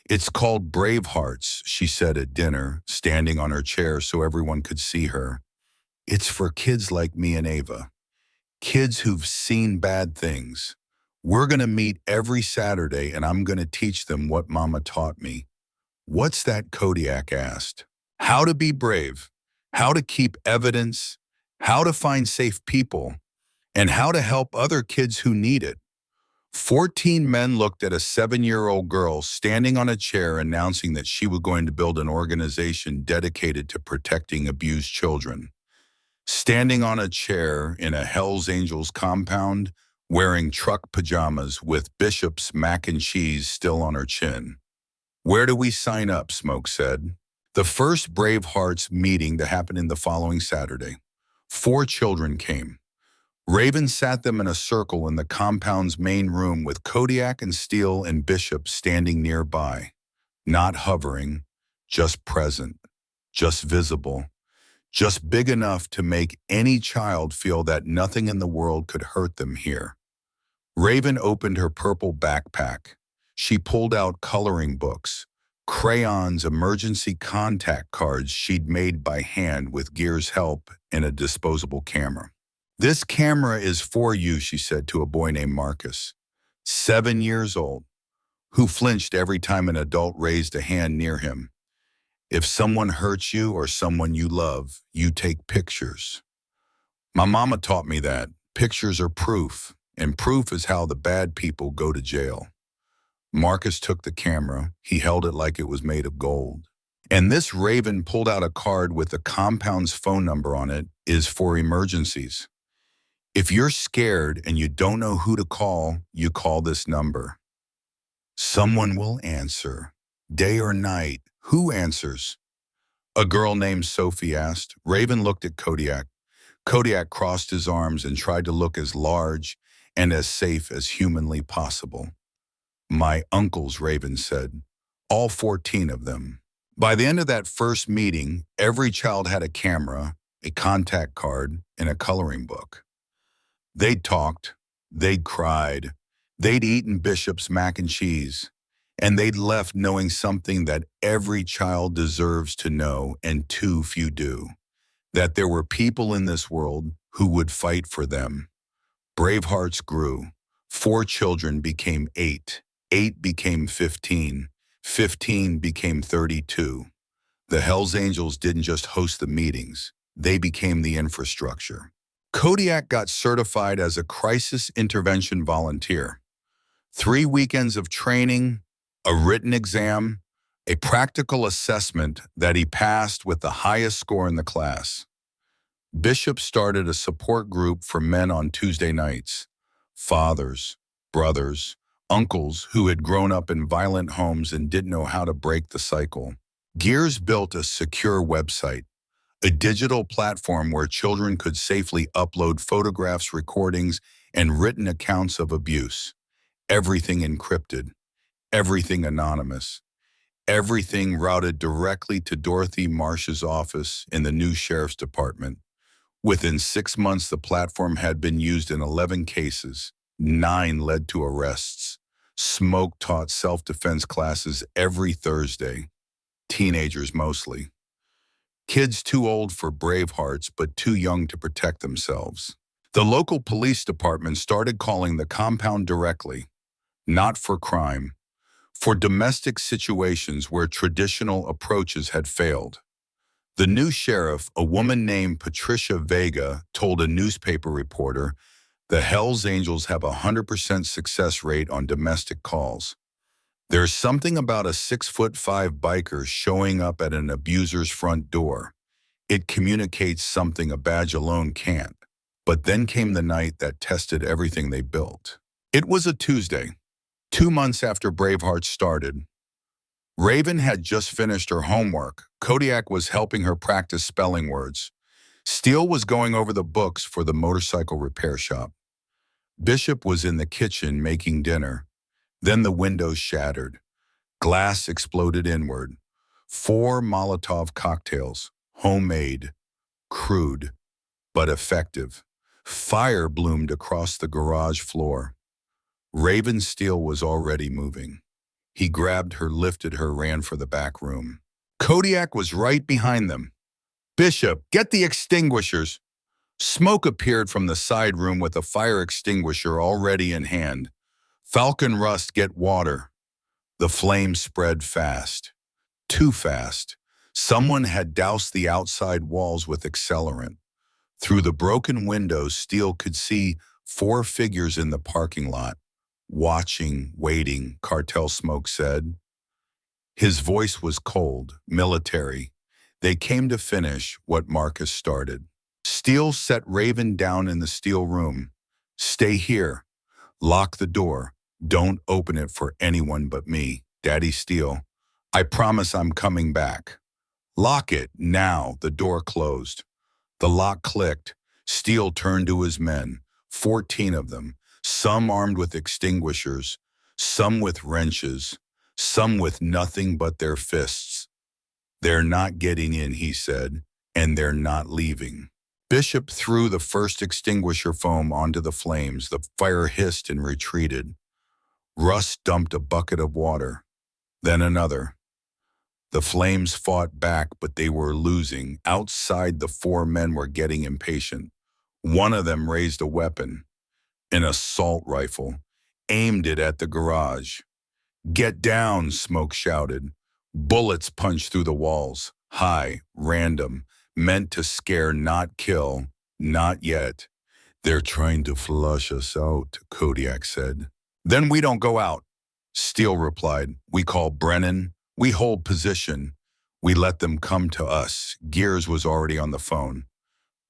"It's called Bravehearts," she said at dinner, standing on her chair so everyone could see her. "It's for kids like me and Ava. Kids who've seen bad things. We're going to meet every Saturday and I'm going to teach them what Mama taught me." "What's that?" Kodiak asked. "How to be brave, how to keep evidence, how to find safe people, and how to help other kids who need it." 14 men looked at a 7-year-old girl standing on a chair announcing that she was going to build an organization dedicated to protecting abused children. Standing on a chair in a Hells Angels compound, wearing truck pajamas with Bishop's mac and cheese still on her chin. "Where do we sign up?" Smoke said. The first Bravehearts meeting that happened in the following Saturday. 4 children came. Raven sat them in a circle in the compound's main room with Kodiak and Steele and Bishop standing nearby. Not hovering, just present, just visible, just big enough to make any child feel that nothing in the world could hurt them here. Raven opened her purple backpack. She pulled out coloring books, crayons, emergency contact cards she'd made by hand with Gear's help, and a disposable camera. "This camera is for you," she said to a boy named Marcus, 7 years old, who flinched every time an adult raised a hand near him. "If someone hurts you or someone you love, you take pictures." My mama taught me that. Pictures are proof, and proof is how the bad people go to jail. Marcus took the camera. He held it like it was made of gold. "And this," Raven pulled out a card with the compound's phone number on it, "is for emergencies. If you're scared and you don't know who to call, you call this number. Someone will answer. Day or night." "Who answers?" A girl named Sophie asked. Raven looked at Kodiak. Kodiak crossed his arms and tried to look as large and as safe as humanly possible. My uncles, Raven said. All 14 of them. By the end of that first meeting, every child had a camera, a contact card, and a coloring book. They'd talked, they'd cried, they'd eaten Bishop's mac and cheese, and they'd left knowing something that every child deserves to know and too few do, that there were people in this world who would fight for them. Bravehearts grew. 4 children became 8. 8 became 15. 15 became 32. The Hells Angels didn't just host the meetings. They became the infrastructure. Kodiak got certified as a crisis intervention volunteer. 3 weekends of training, a written exam, a practical assessment that he passed with the highest score in the class. Bishop started a support group for men on Tuesday nights. Fathers, brothers, uncles who had grown up in violent homes and didn't know how to break the cycle. Gears built a secure website, a digital platform where children could safely upload photographs, recordings, and written accounts of abuse. Everything encrypted, everything anonymous, everything routed directly to Dorothy Marsh's office in the new sheriff's department. Within 6 months, the platform had been used in 11 cases. 9 led to arrests. Smoke taught self-defense classes every Thursday. Teenagers mostly. Kids too old for Bravehearts but too young to protect themselves. The local police department started calling the compound directly, not for crime, for domestic situations where traditional approaches had failed. The new sheriff, a woman named Patricia Vega, told a newspaper reporter, "The Hells Angels have a 100% success rate on domestic calls. There's something about a 6'5" biker showing up at an abuser's front door. It communicates something a badge alone can't." But then came the night that tested everything they built. It was a Tuesday, 2 months after Bravehearts started. Raven had just finished her homework. Kodiak was helping her practice spelling words. Steele was going over the books for the motorcycle repair shop. Bishop was in the kitchen making dinner. Then the windows shattered. Glass exploded inward. 4 Molotov cocktails, homemade, crude, but effective. Fire bloomed across the garage floor. Raven Steele was already moving. He grabbed her, lifted her, ran for the back room. Kodiak was right behind them. "Bishop, get the extinguishers." Smoke appeared from the side room with a fire extinguisher already in hand. "Falcon Rust, get water." The flames spread fast. Too fast. Someone had doused the outside walls with accelerant. Through the broken windows, Steele could see 4 figures in the parking lot. "Watching, waiting," Cartel Smoke said. His voice was cold, military. They came to finish what Marcus started. Steele set Raven down in the steel room. "Stay here. Lock the door. Don't open it for anyone but me, Daddy Steele. I promise I'm coming back." "Lock it, now." The door closed. The lock clicked. Steele turned to his men, 14 of them, some armed with extinguishers, some with wrenches, some with nothing but their fists. "They're not getting in," he said, "and they're not leaving." Bishop threw the first extinguisher foam onto the flames. The fire hissed and retreated. Russ dumped a bucket of water, then another. The flames fought back, but they were losing. Outside, the 4 men were getting impatient. One of them raised a weapon, an assault rifle, aimed it at the garage. "Get down," Smoke shouted. Bullets punched through the walls, high, random, meant to scare, not kill. "Not yet. They're trying to flush us out," Kodiak said. "Then we don't go out," Steele replied. "We call Brennan. We hold position. We let them come to us." Gears was already on the phone.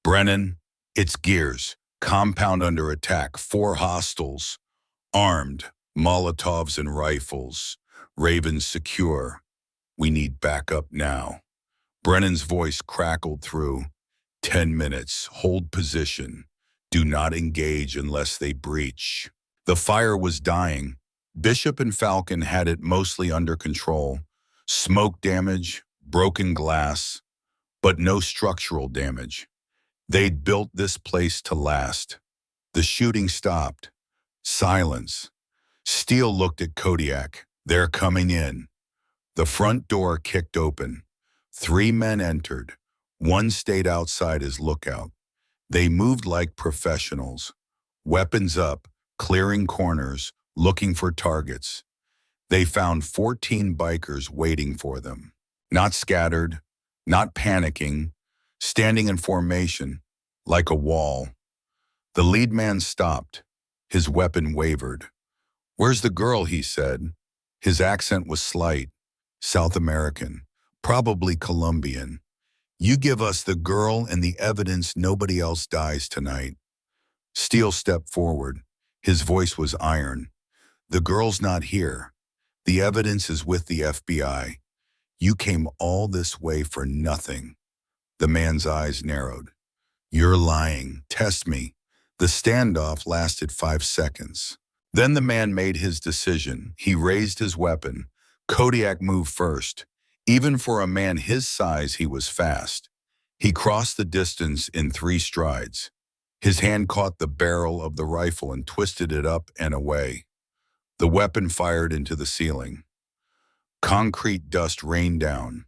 "Brennan, it's Gears. Compound under attack. 4 hostiles. Armed. Molotovs and rifles. Raven secure. We need backup now." Brennan's voice crackled through. 10 minutes. Hold position. Do not engage unless they breach." The fire was dying. Bishop and Falcon had it mostly under control. Smoke damage, broken glass, but no structural damage. They'd built this place to last. The shooting stopped. Silence. Steele looked at Kodiak. They're coming in. The front door kicked open. 3 men entered. One stayed outside as lookout. They moved like professionals. Weapons up, clearing corners, looking for targets. They found 14 bikers waiting for them. Not scattered, not panicking, standing in formation, like a wall. The lead man stopped. His weapon wavered. "Where's the girl?" he said. His accent was slight. South American, probably Colombian. "You give us the girl and the evidence nobody else dies tonight." Steele stepped forward. His voice was iron. "The girl's not here. The evidence is with the FBI. You came all this way for nothing." The man's eyes narrowed. "You're lying. Test me." The standoff lasted 5 seconds. Then the man made his decision. He raised his weapon. Kodiak moved first. Even for a man his size, he was fast. He crossed the distance in 3 strides. His hand caught the barrel of the rifle and twisted it up and away. The weapon fired into the ceiling. Concrete dust rained down.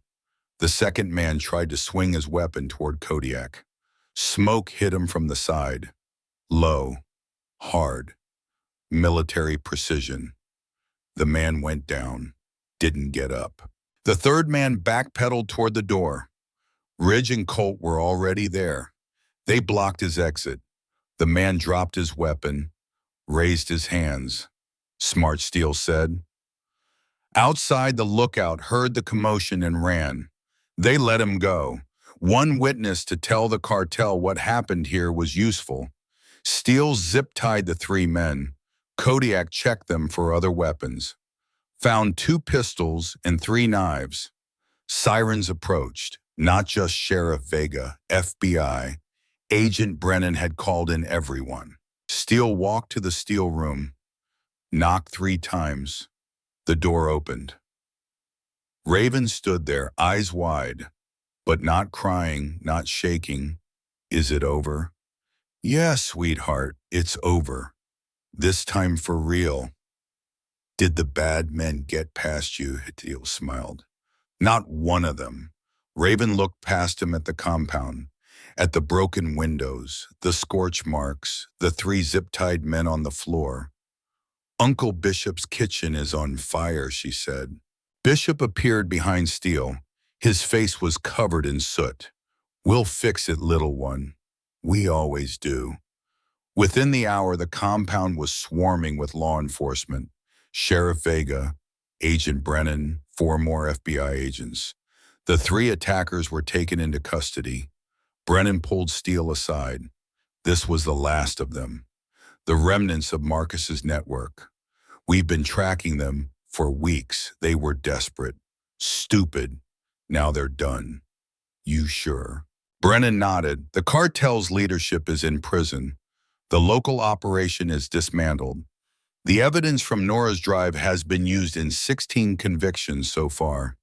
The second man tried to swing his weapon toward Kodiak. Smoke hit him from the side. Low, hard, military precision. The man went down, didn't get up. The third man backpedaled toward the door. Ridge and Colt were already there. They blocked his exit. The man dropped his weapon, raised his hands. "Smart," Steele said. Outside, the lookout heard the commotion and ran. They let him go. One witness to tell the cartel what happened here was useful. Steele zip-tied the 3 men. Kodiak checked them for other weapons. Found 2 pistols and 3 knives. Sirens approached. Not just Sheriff Vega, FBI. Agent Brennan had called in everyone. Steele walked to the steel room. Knocked 3 times. The door opened. Raven stood there, eyes wide, but not crying, not shaking. "Is it over?" "Yes, sweetheart, it's over. This time for real." "Did the bad men get past you?" Steele smiled. "Not one of them." Raven looked past him at the compound, at the broken windows, the scorch marks, the 3 zip-tied men on the floor. "Uncle Bishop's kitchen is on fire," she said. Bishop appeared behind Steele. His face was covered in soot. "We'll fix it, little one. We always do." Within the hour, the compound was swarming with law enforcement. Sheriff Vega, Agent Brennan, 4 more FBI agents. The 3 attackers were taken into custody. Brennan pulled Steele aside. This was the last of them. The remnants of Marcus's network. "We've been tracking them for weeks. They were desperate. Stupid. Now they're done." "You sure?" Brennan nodded. "The cartel's leadership is in prison. The local operation is dismantled. The evidence from Nora's drive has been used in 16 convictions so far.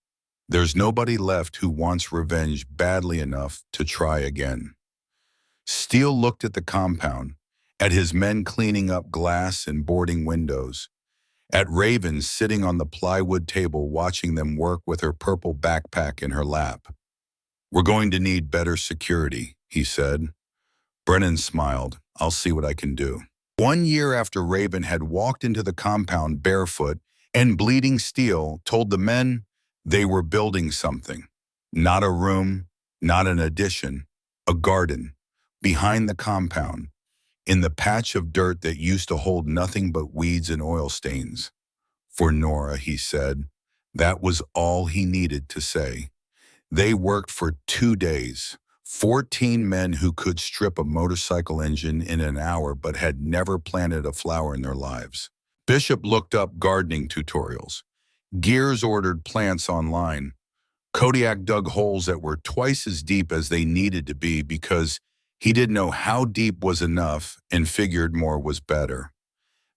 There's nobody left who wants revenge badly enough to try again." Steele looked at the compound, at his men cleaning up glass and boarding windows, at Raven sitting on the plywood table watching them work with her purple backpack in her lap. "We're going to need better security," he said. Brennan smiled. "I'll see what I can do." 1 year after Raven had walked into the compound barefoot and bleeding, Steele told the men they were building something. Not a room, not an addition, a garden, behind the compound, in the patch of dirt that used to hold nothing but weeds and oil stains. For Nora, he said. That was all he needed to say. They worked for 2 days. 14 men who could strip a motorcycle engine in an hour but had never planted a flower in their lives. Bishop looked up gardening tutorials. Gears ordered plants online. Kodiak dug holes that were twice as deep as they needed to be because he didn't know how deep was enough and figured more was better.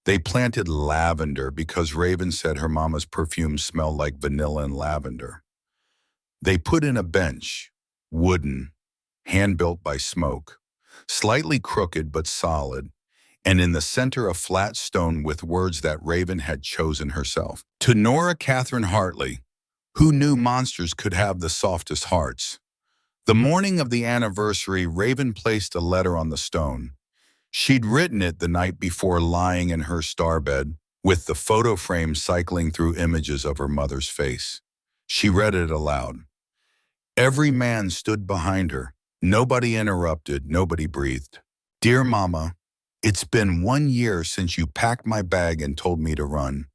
They planted lavender because Raven said her mama's perfume smelled like vanilla and lavender. They put in a bench, wooden, hand-built by Smoke, slightly crooked but solid, and in the center a flat stone with words that Raven had chosen herself. To Nora Catherine Hartley, who knew monsters could have the softest hearts. The morning of the anniversary, Raven placed a letter on the stone. She'd written it the night before lying in her starbed, with the photo frame cycling through images of her mother's face. She read it aloud. Every man stood behind her. Nobody interrupted, nobody breathed. Dear Mama, it's been 1 year since you packed my bag and told me to run.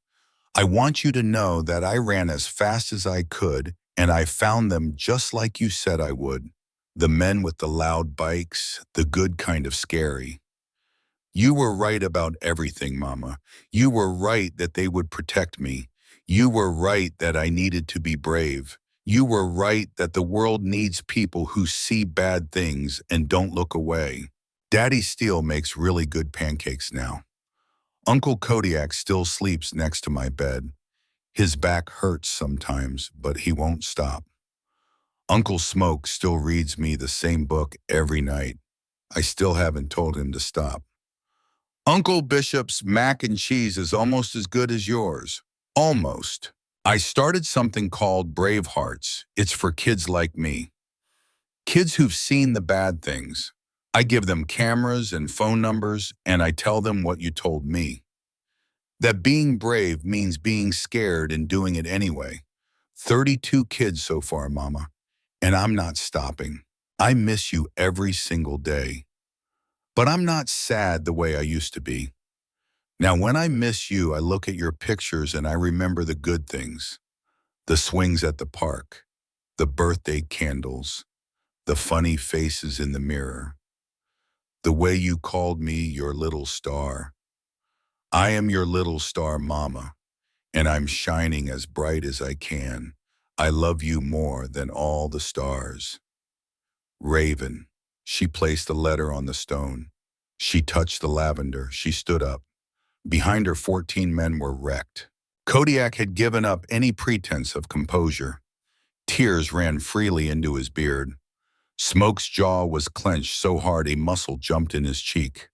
I want you to know that I ran as fast as I could, and I found them just like you said I would. The men with the loud bikes, the good kind of scary. You were right about everything, Mama. You were right that they would protect me. You were right that I needed to be brave. You were right that the world needs people who see bad things and don't look away. Daddy Steele makes really good pancakes now. Uncle Kodiak still sleeps next to my bed. His back hurts sometimes, but he won't stop. Uncle Smoke still reads me the same book every night. I still haven't told him to stop. Uncle Bishop's mac and cheese is almost as good as yours. Almost. I started something called Bravehearts. It's for kids like me. Kids who've seen the bad things. I give them cameras and phone numbers, and I tell them what you told me. That being brave means being scared and doing it anyway. 32 kids so far, Mama, and I'm not stopping. I miss you every single day. But I'm not sad the way I used to be. Now, when I miss you, I look at your pictures and I remember the good things. The swings at the park, the birthday candles, the funny faces in the mirror, the way you called me your little star. I am your little star, Mama, and I'm shining as bright as I can. I love you more than all the stars. Raven. She placed a letter on the stone. She touched the lavender. She stood up. Behind her, 14 men were wrecked. Kodiak had given up any pretense of composure. Tears ran freely into his beard. Smoke's jaw was clenched so hard a muscle jumped in his cheek.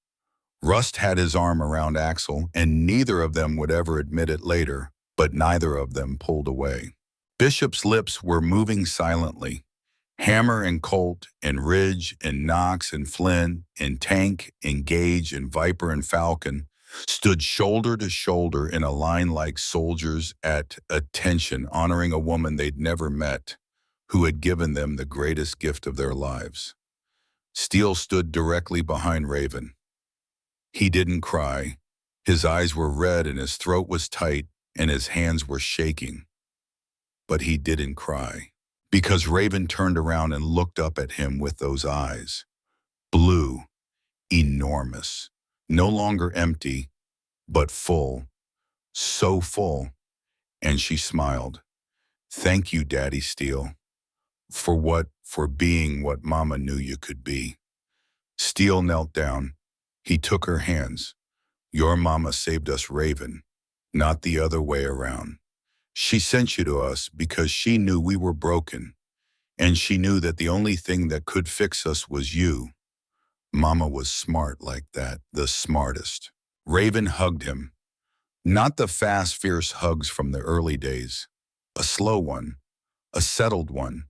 Rust had his arm around Axel, and neither of them would ever admit it later, but neither of them pulled away. Bishop's lips were moving silently. Hammer and Colt and Ridge and Knox and Flynn and Tank and Gage and Viper and Falcon stood shoulder to shoulder in a line like soldiers at attention, honoring a woman they'd never met, who had given them the greatest gift of their lives. Steele stood directly behind Raven. He didn't cry. His eyes were red and his throat was tight and his hands were shaking. But he didn't cry, because Raven turned around and looked up at him with those eyes. Blue, enormous, no longer empty, but full, so full, and she smiled. Thank you, Daddy Steele. For being what Mama knew you could be. Steele knelt down. He took her hands. Your Mama saved us, Raven, not the other way around. She sent you to us because she knew we were broken, and she knew that the only thing that could fix us was you. Mama was smart like that, the smartest. Raven hugged him. Not the fast, fierce hugs from the early days. A slow one, a settled one.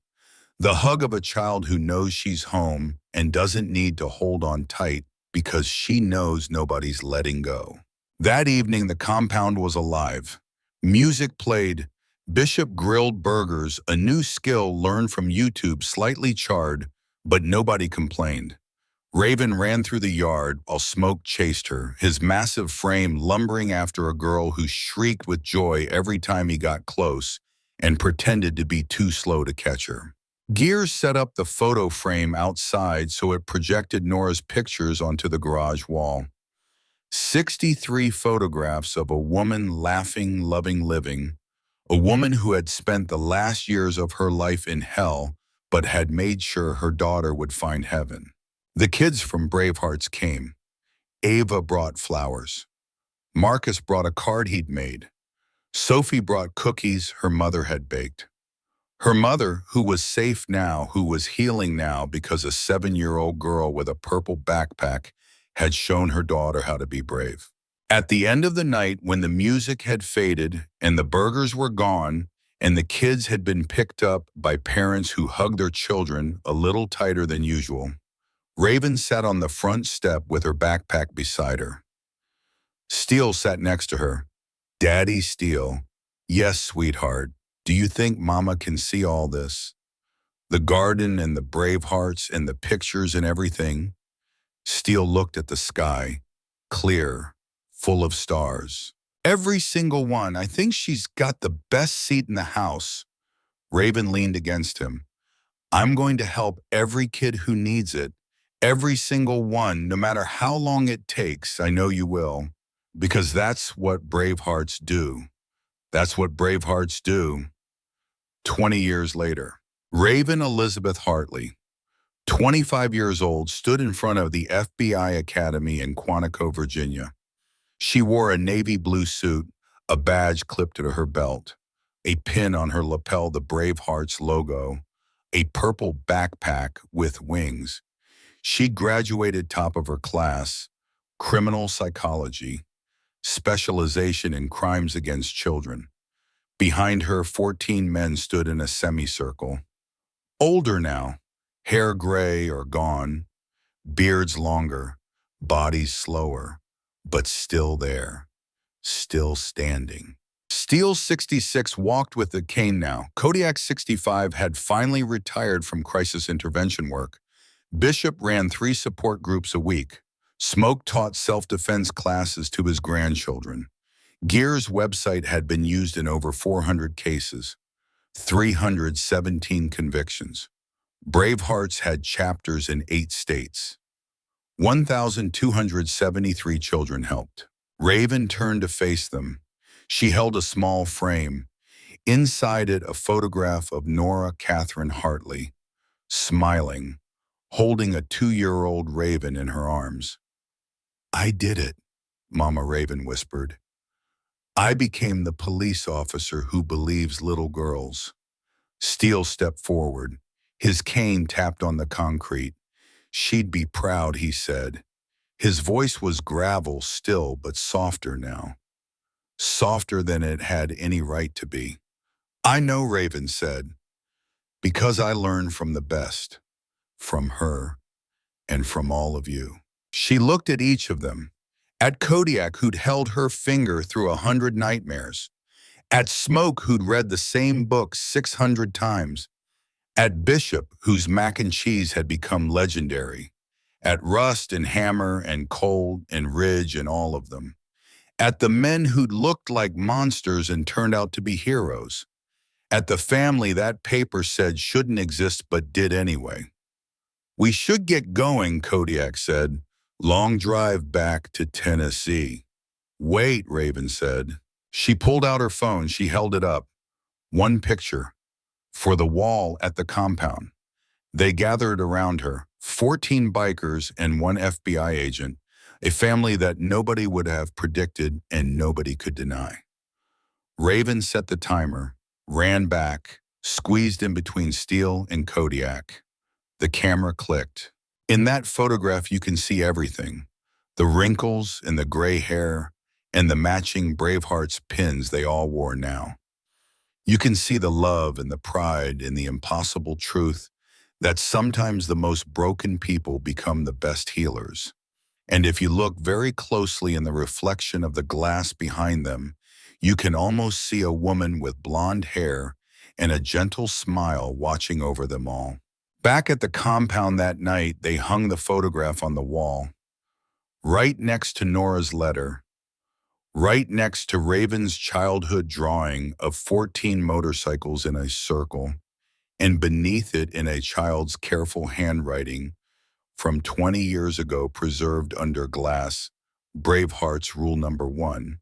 The hug of a child who knows she's home and doesn't need to hold on tight because she knows nobody's letting go. That evening, the compound was alive. Music played. Bishop grilled burgers, a new skill learned from YouTube, slightly charred, but nobody complained. Raven ran through the yard while Smoke chased her, his massive frame lumbering after a girl who shrieked with joy every time he got close and pretended to be too slow to catch her. Gears set up the photo frame outside so it projected Nora's pictures onto the garage wall. 63 photographs of a woman laughing, loving, living, a woman who had spent the last years of her life in hell but had made sure her daughter would find heaven. The kids from Bravehearts came. Ava brought flowers. Marcus brought a card he'd made. Sophie brought cookies her mother had baked. Her mother, who was safe now, who was healing now because a 7-year-old girl with a purple backpack had shown her daughter how to be brave. At the end of the night, when the music had faded and the burgers were gone and the kids had been picked up by parents who hugged their children a little tighter than usual, Raven sat on the front step with her backpack beside her. Steele sat next to her. Daddy Steele. Yes, sweetheart. Do you think Mama can see all this? The garden and the Bravehearts and the pictures and everything? Steele looked at the sky, clear, full of stars. Every single one. I think she's got the best seat in the house. Raven leaned against him. I'm going to help every kid who needs it. Every single one, no matter how long it takes. I know you will. Because that's what Bravehearts do. That's what Bravehearts do. 20 years later, Raven Elizabeth Hartley, 25 years old, stood in front of the FBI Academy in Quantico, Virginia. She wore a navy blue suit, a badge clipped to her belt, a pin on her lapel, the Bravehearts logo, a purple backpack with wings. She graduated top of her class, criminal psychology, specialization in crimes against children. Behind her, 14 men stood in a semicircle. Older now, hair gray or gone, beards longer, bodies slower, but still there, still standing. Steele 66 walked with a cane now. Kodiak 65 had finally retired from crisis intervention work. Bishop ran 3 support groups a week. Smoke taught self-defense classes to his grandchildren. Gear's website had been used in over 400 cases, 317 convictions. Bravehearts had chapters in 8 states. 1,273 children helped. Raven turned to face them. She held a small frame. Inside it, a photograph of Nora Catherine Hartley, smiling, holding a 2-year-old Raven in her arms. I did it, Mama Raven whispered. I became the police officer who believes little girls. Steele stepped forward. His cane tapped on the concrete. She'd be proud, he said. His voice was gravel still, but softer now. Softer than it had any right to be. I know, Raven said, because I learned from the best, from her, and from all of you. She looked at each of them. At Kodiak, who'd held her finger through 100 nightmares. At Smoke, who'd read the same book 600 times. At Bishop, whose mac and cheese had become legendary. At Rust and Hammer and Cold and Ridge and all of them. At the men who'd looked like monsters and turned out to be heroes. At the family that paper said shouldn't exist but did anyway. We should get going, Kodiak said. Long drive back to Tennessee. Wait, Raven said. She pulled out her phone. She held it up. One picture. For the wall at the compound. They gathered around her, 14 bikers and 1 FBI agent, a family that nobody would have predicted and nobody could deny. Raven set the timer, ran back, squeezed in between Steele and Kodiak. The camera clicked. In that photograph, you can see everything. The wrinkles and the gray hair and the matching Bravehearts pins they all wore now. You can see the love and the pride and the impossible truth that sometimes the most broken people become the best healers. And if you look very closely in the reflection of the glass behind them, you can almost see a woman with blonde hair and a gentle smile watching over them all. Back at the compound that night, they hung the photograph on the wall, right next to Nora's letter, right next to Raven's childhood drawing of 14 motorcycles in a circle, and beneath it in a child's careful handwriting from 20 years ago preserved under glass, Bravehearts rule number 1.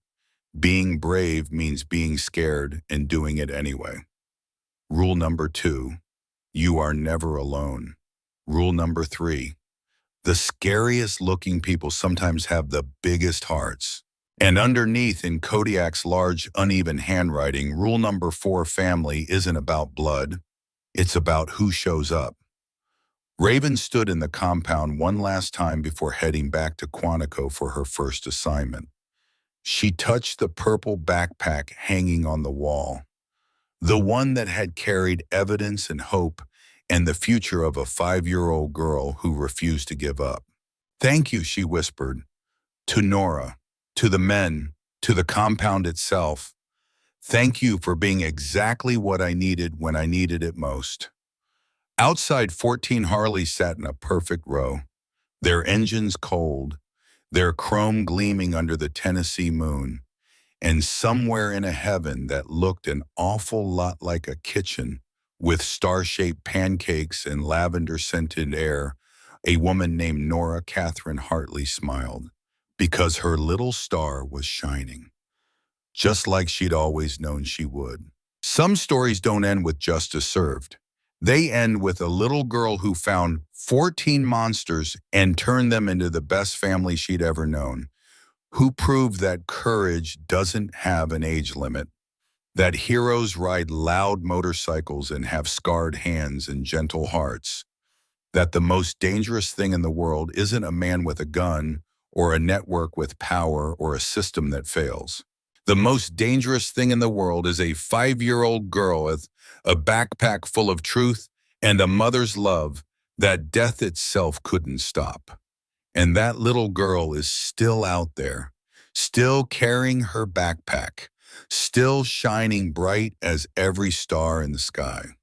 Being brave means being scared and doing it anyway. Rule number 2. You are never alone. Rule number 3. The scariest looking people sometimes have the biggest hearts. And underneath in Kodiak's large, uneven handwriting, rule number 4: family isn't about blood, it's about who shows up. Raven stood in the compound one last time before heading back to Quantico for her first assignment. She touched the purple backpack hanging on the wall, the one that had carried evidence and hope and the future of a 5-year-old girl who refused to give up. "Thank you," she whispered, to Nora, to the men, to the compound itself. "Thank you for being exactly what I needed when I needed it most." Outside, 14 Harleys sat in a perfect row, their engines cold, their chrome gleaming under the Tennessee moon. And somewhere in a heaven that looked an awful lot like a kitchen, with star-shaped pancakes and lavender-scented air, a woman named Nora Catherine Hartley smiled, because her little star was shining, just like she'd always known she would. Some stories don't end with justice served. They end with a little girl who found 14 monsters and turned them into the best family she'd ever known, who proved that courage doesn't have an age limit, that heroes ride loud motorcycles and have scarred hands and gentle hearts, that the most dangerous thing in the world isn't a man with a gun or a network with power or a system that fails. The most dangerous thing in the world is a 5-year-old girl with a backpack full of truth and a mother's love that death itself couldn't stop. And that little girl is still out there, still carrying her backpack, still shining bright as every star in the sky.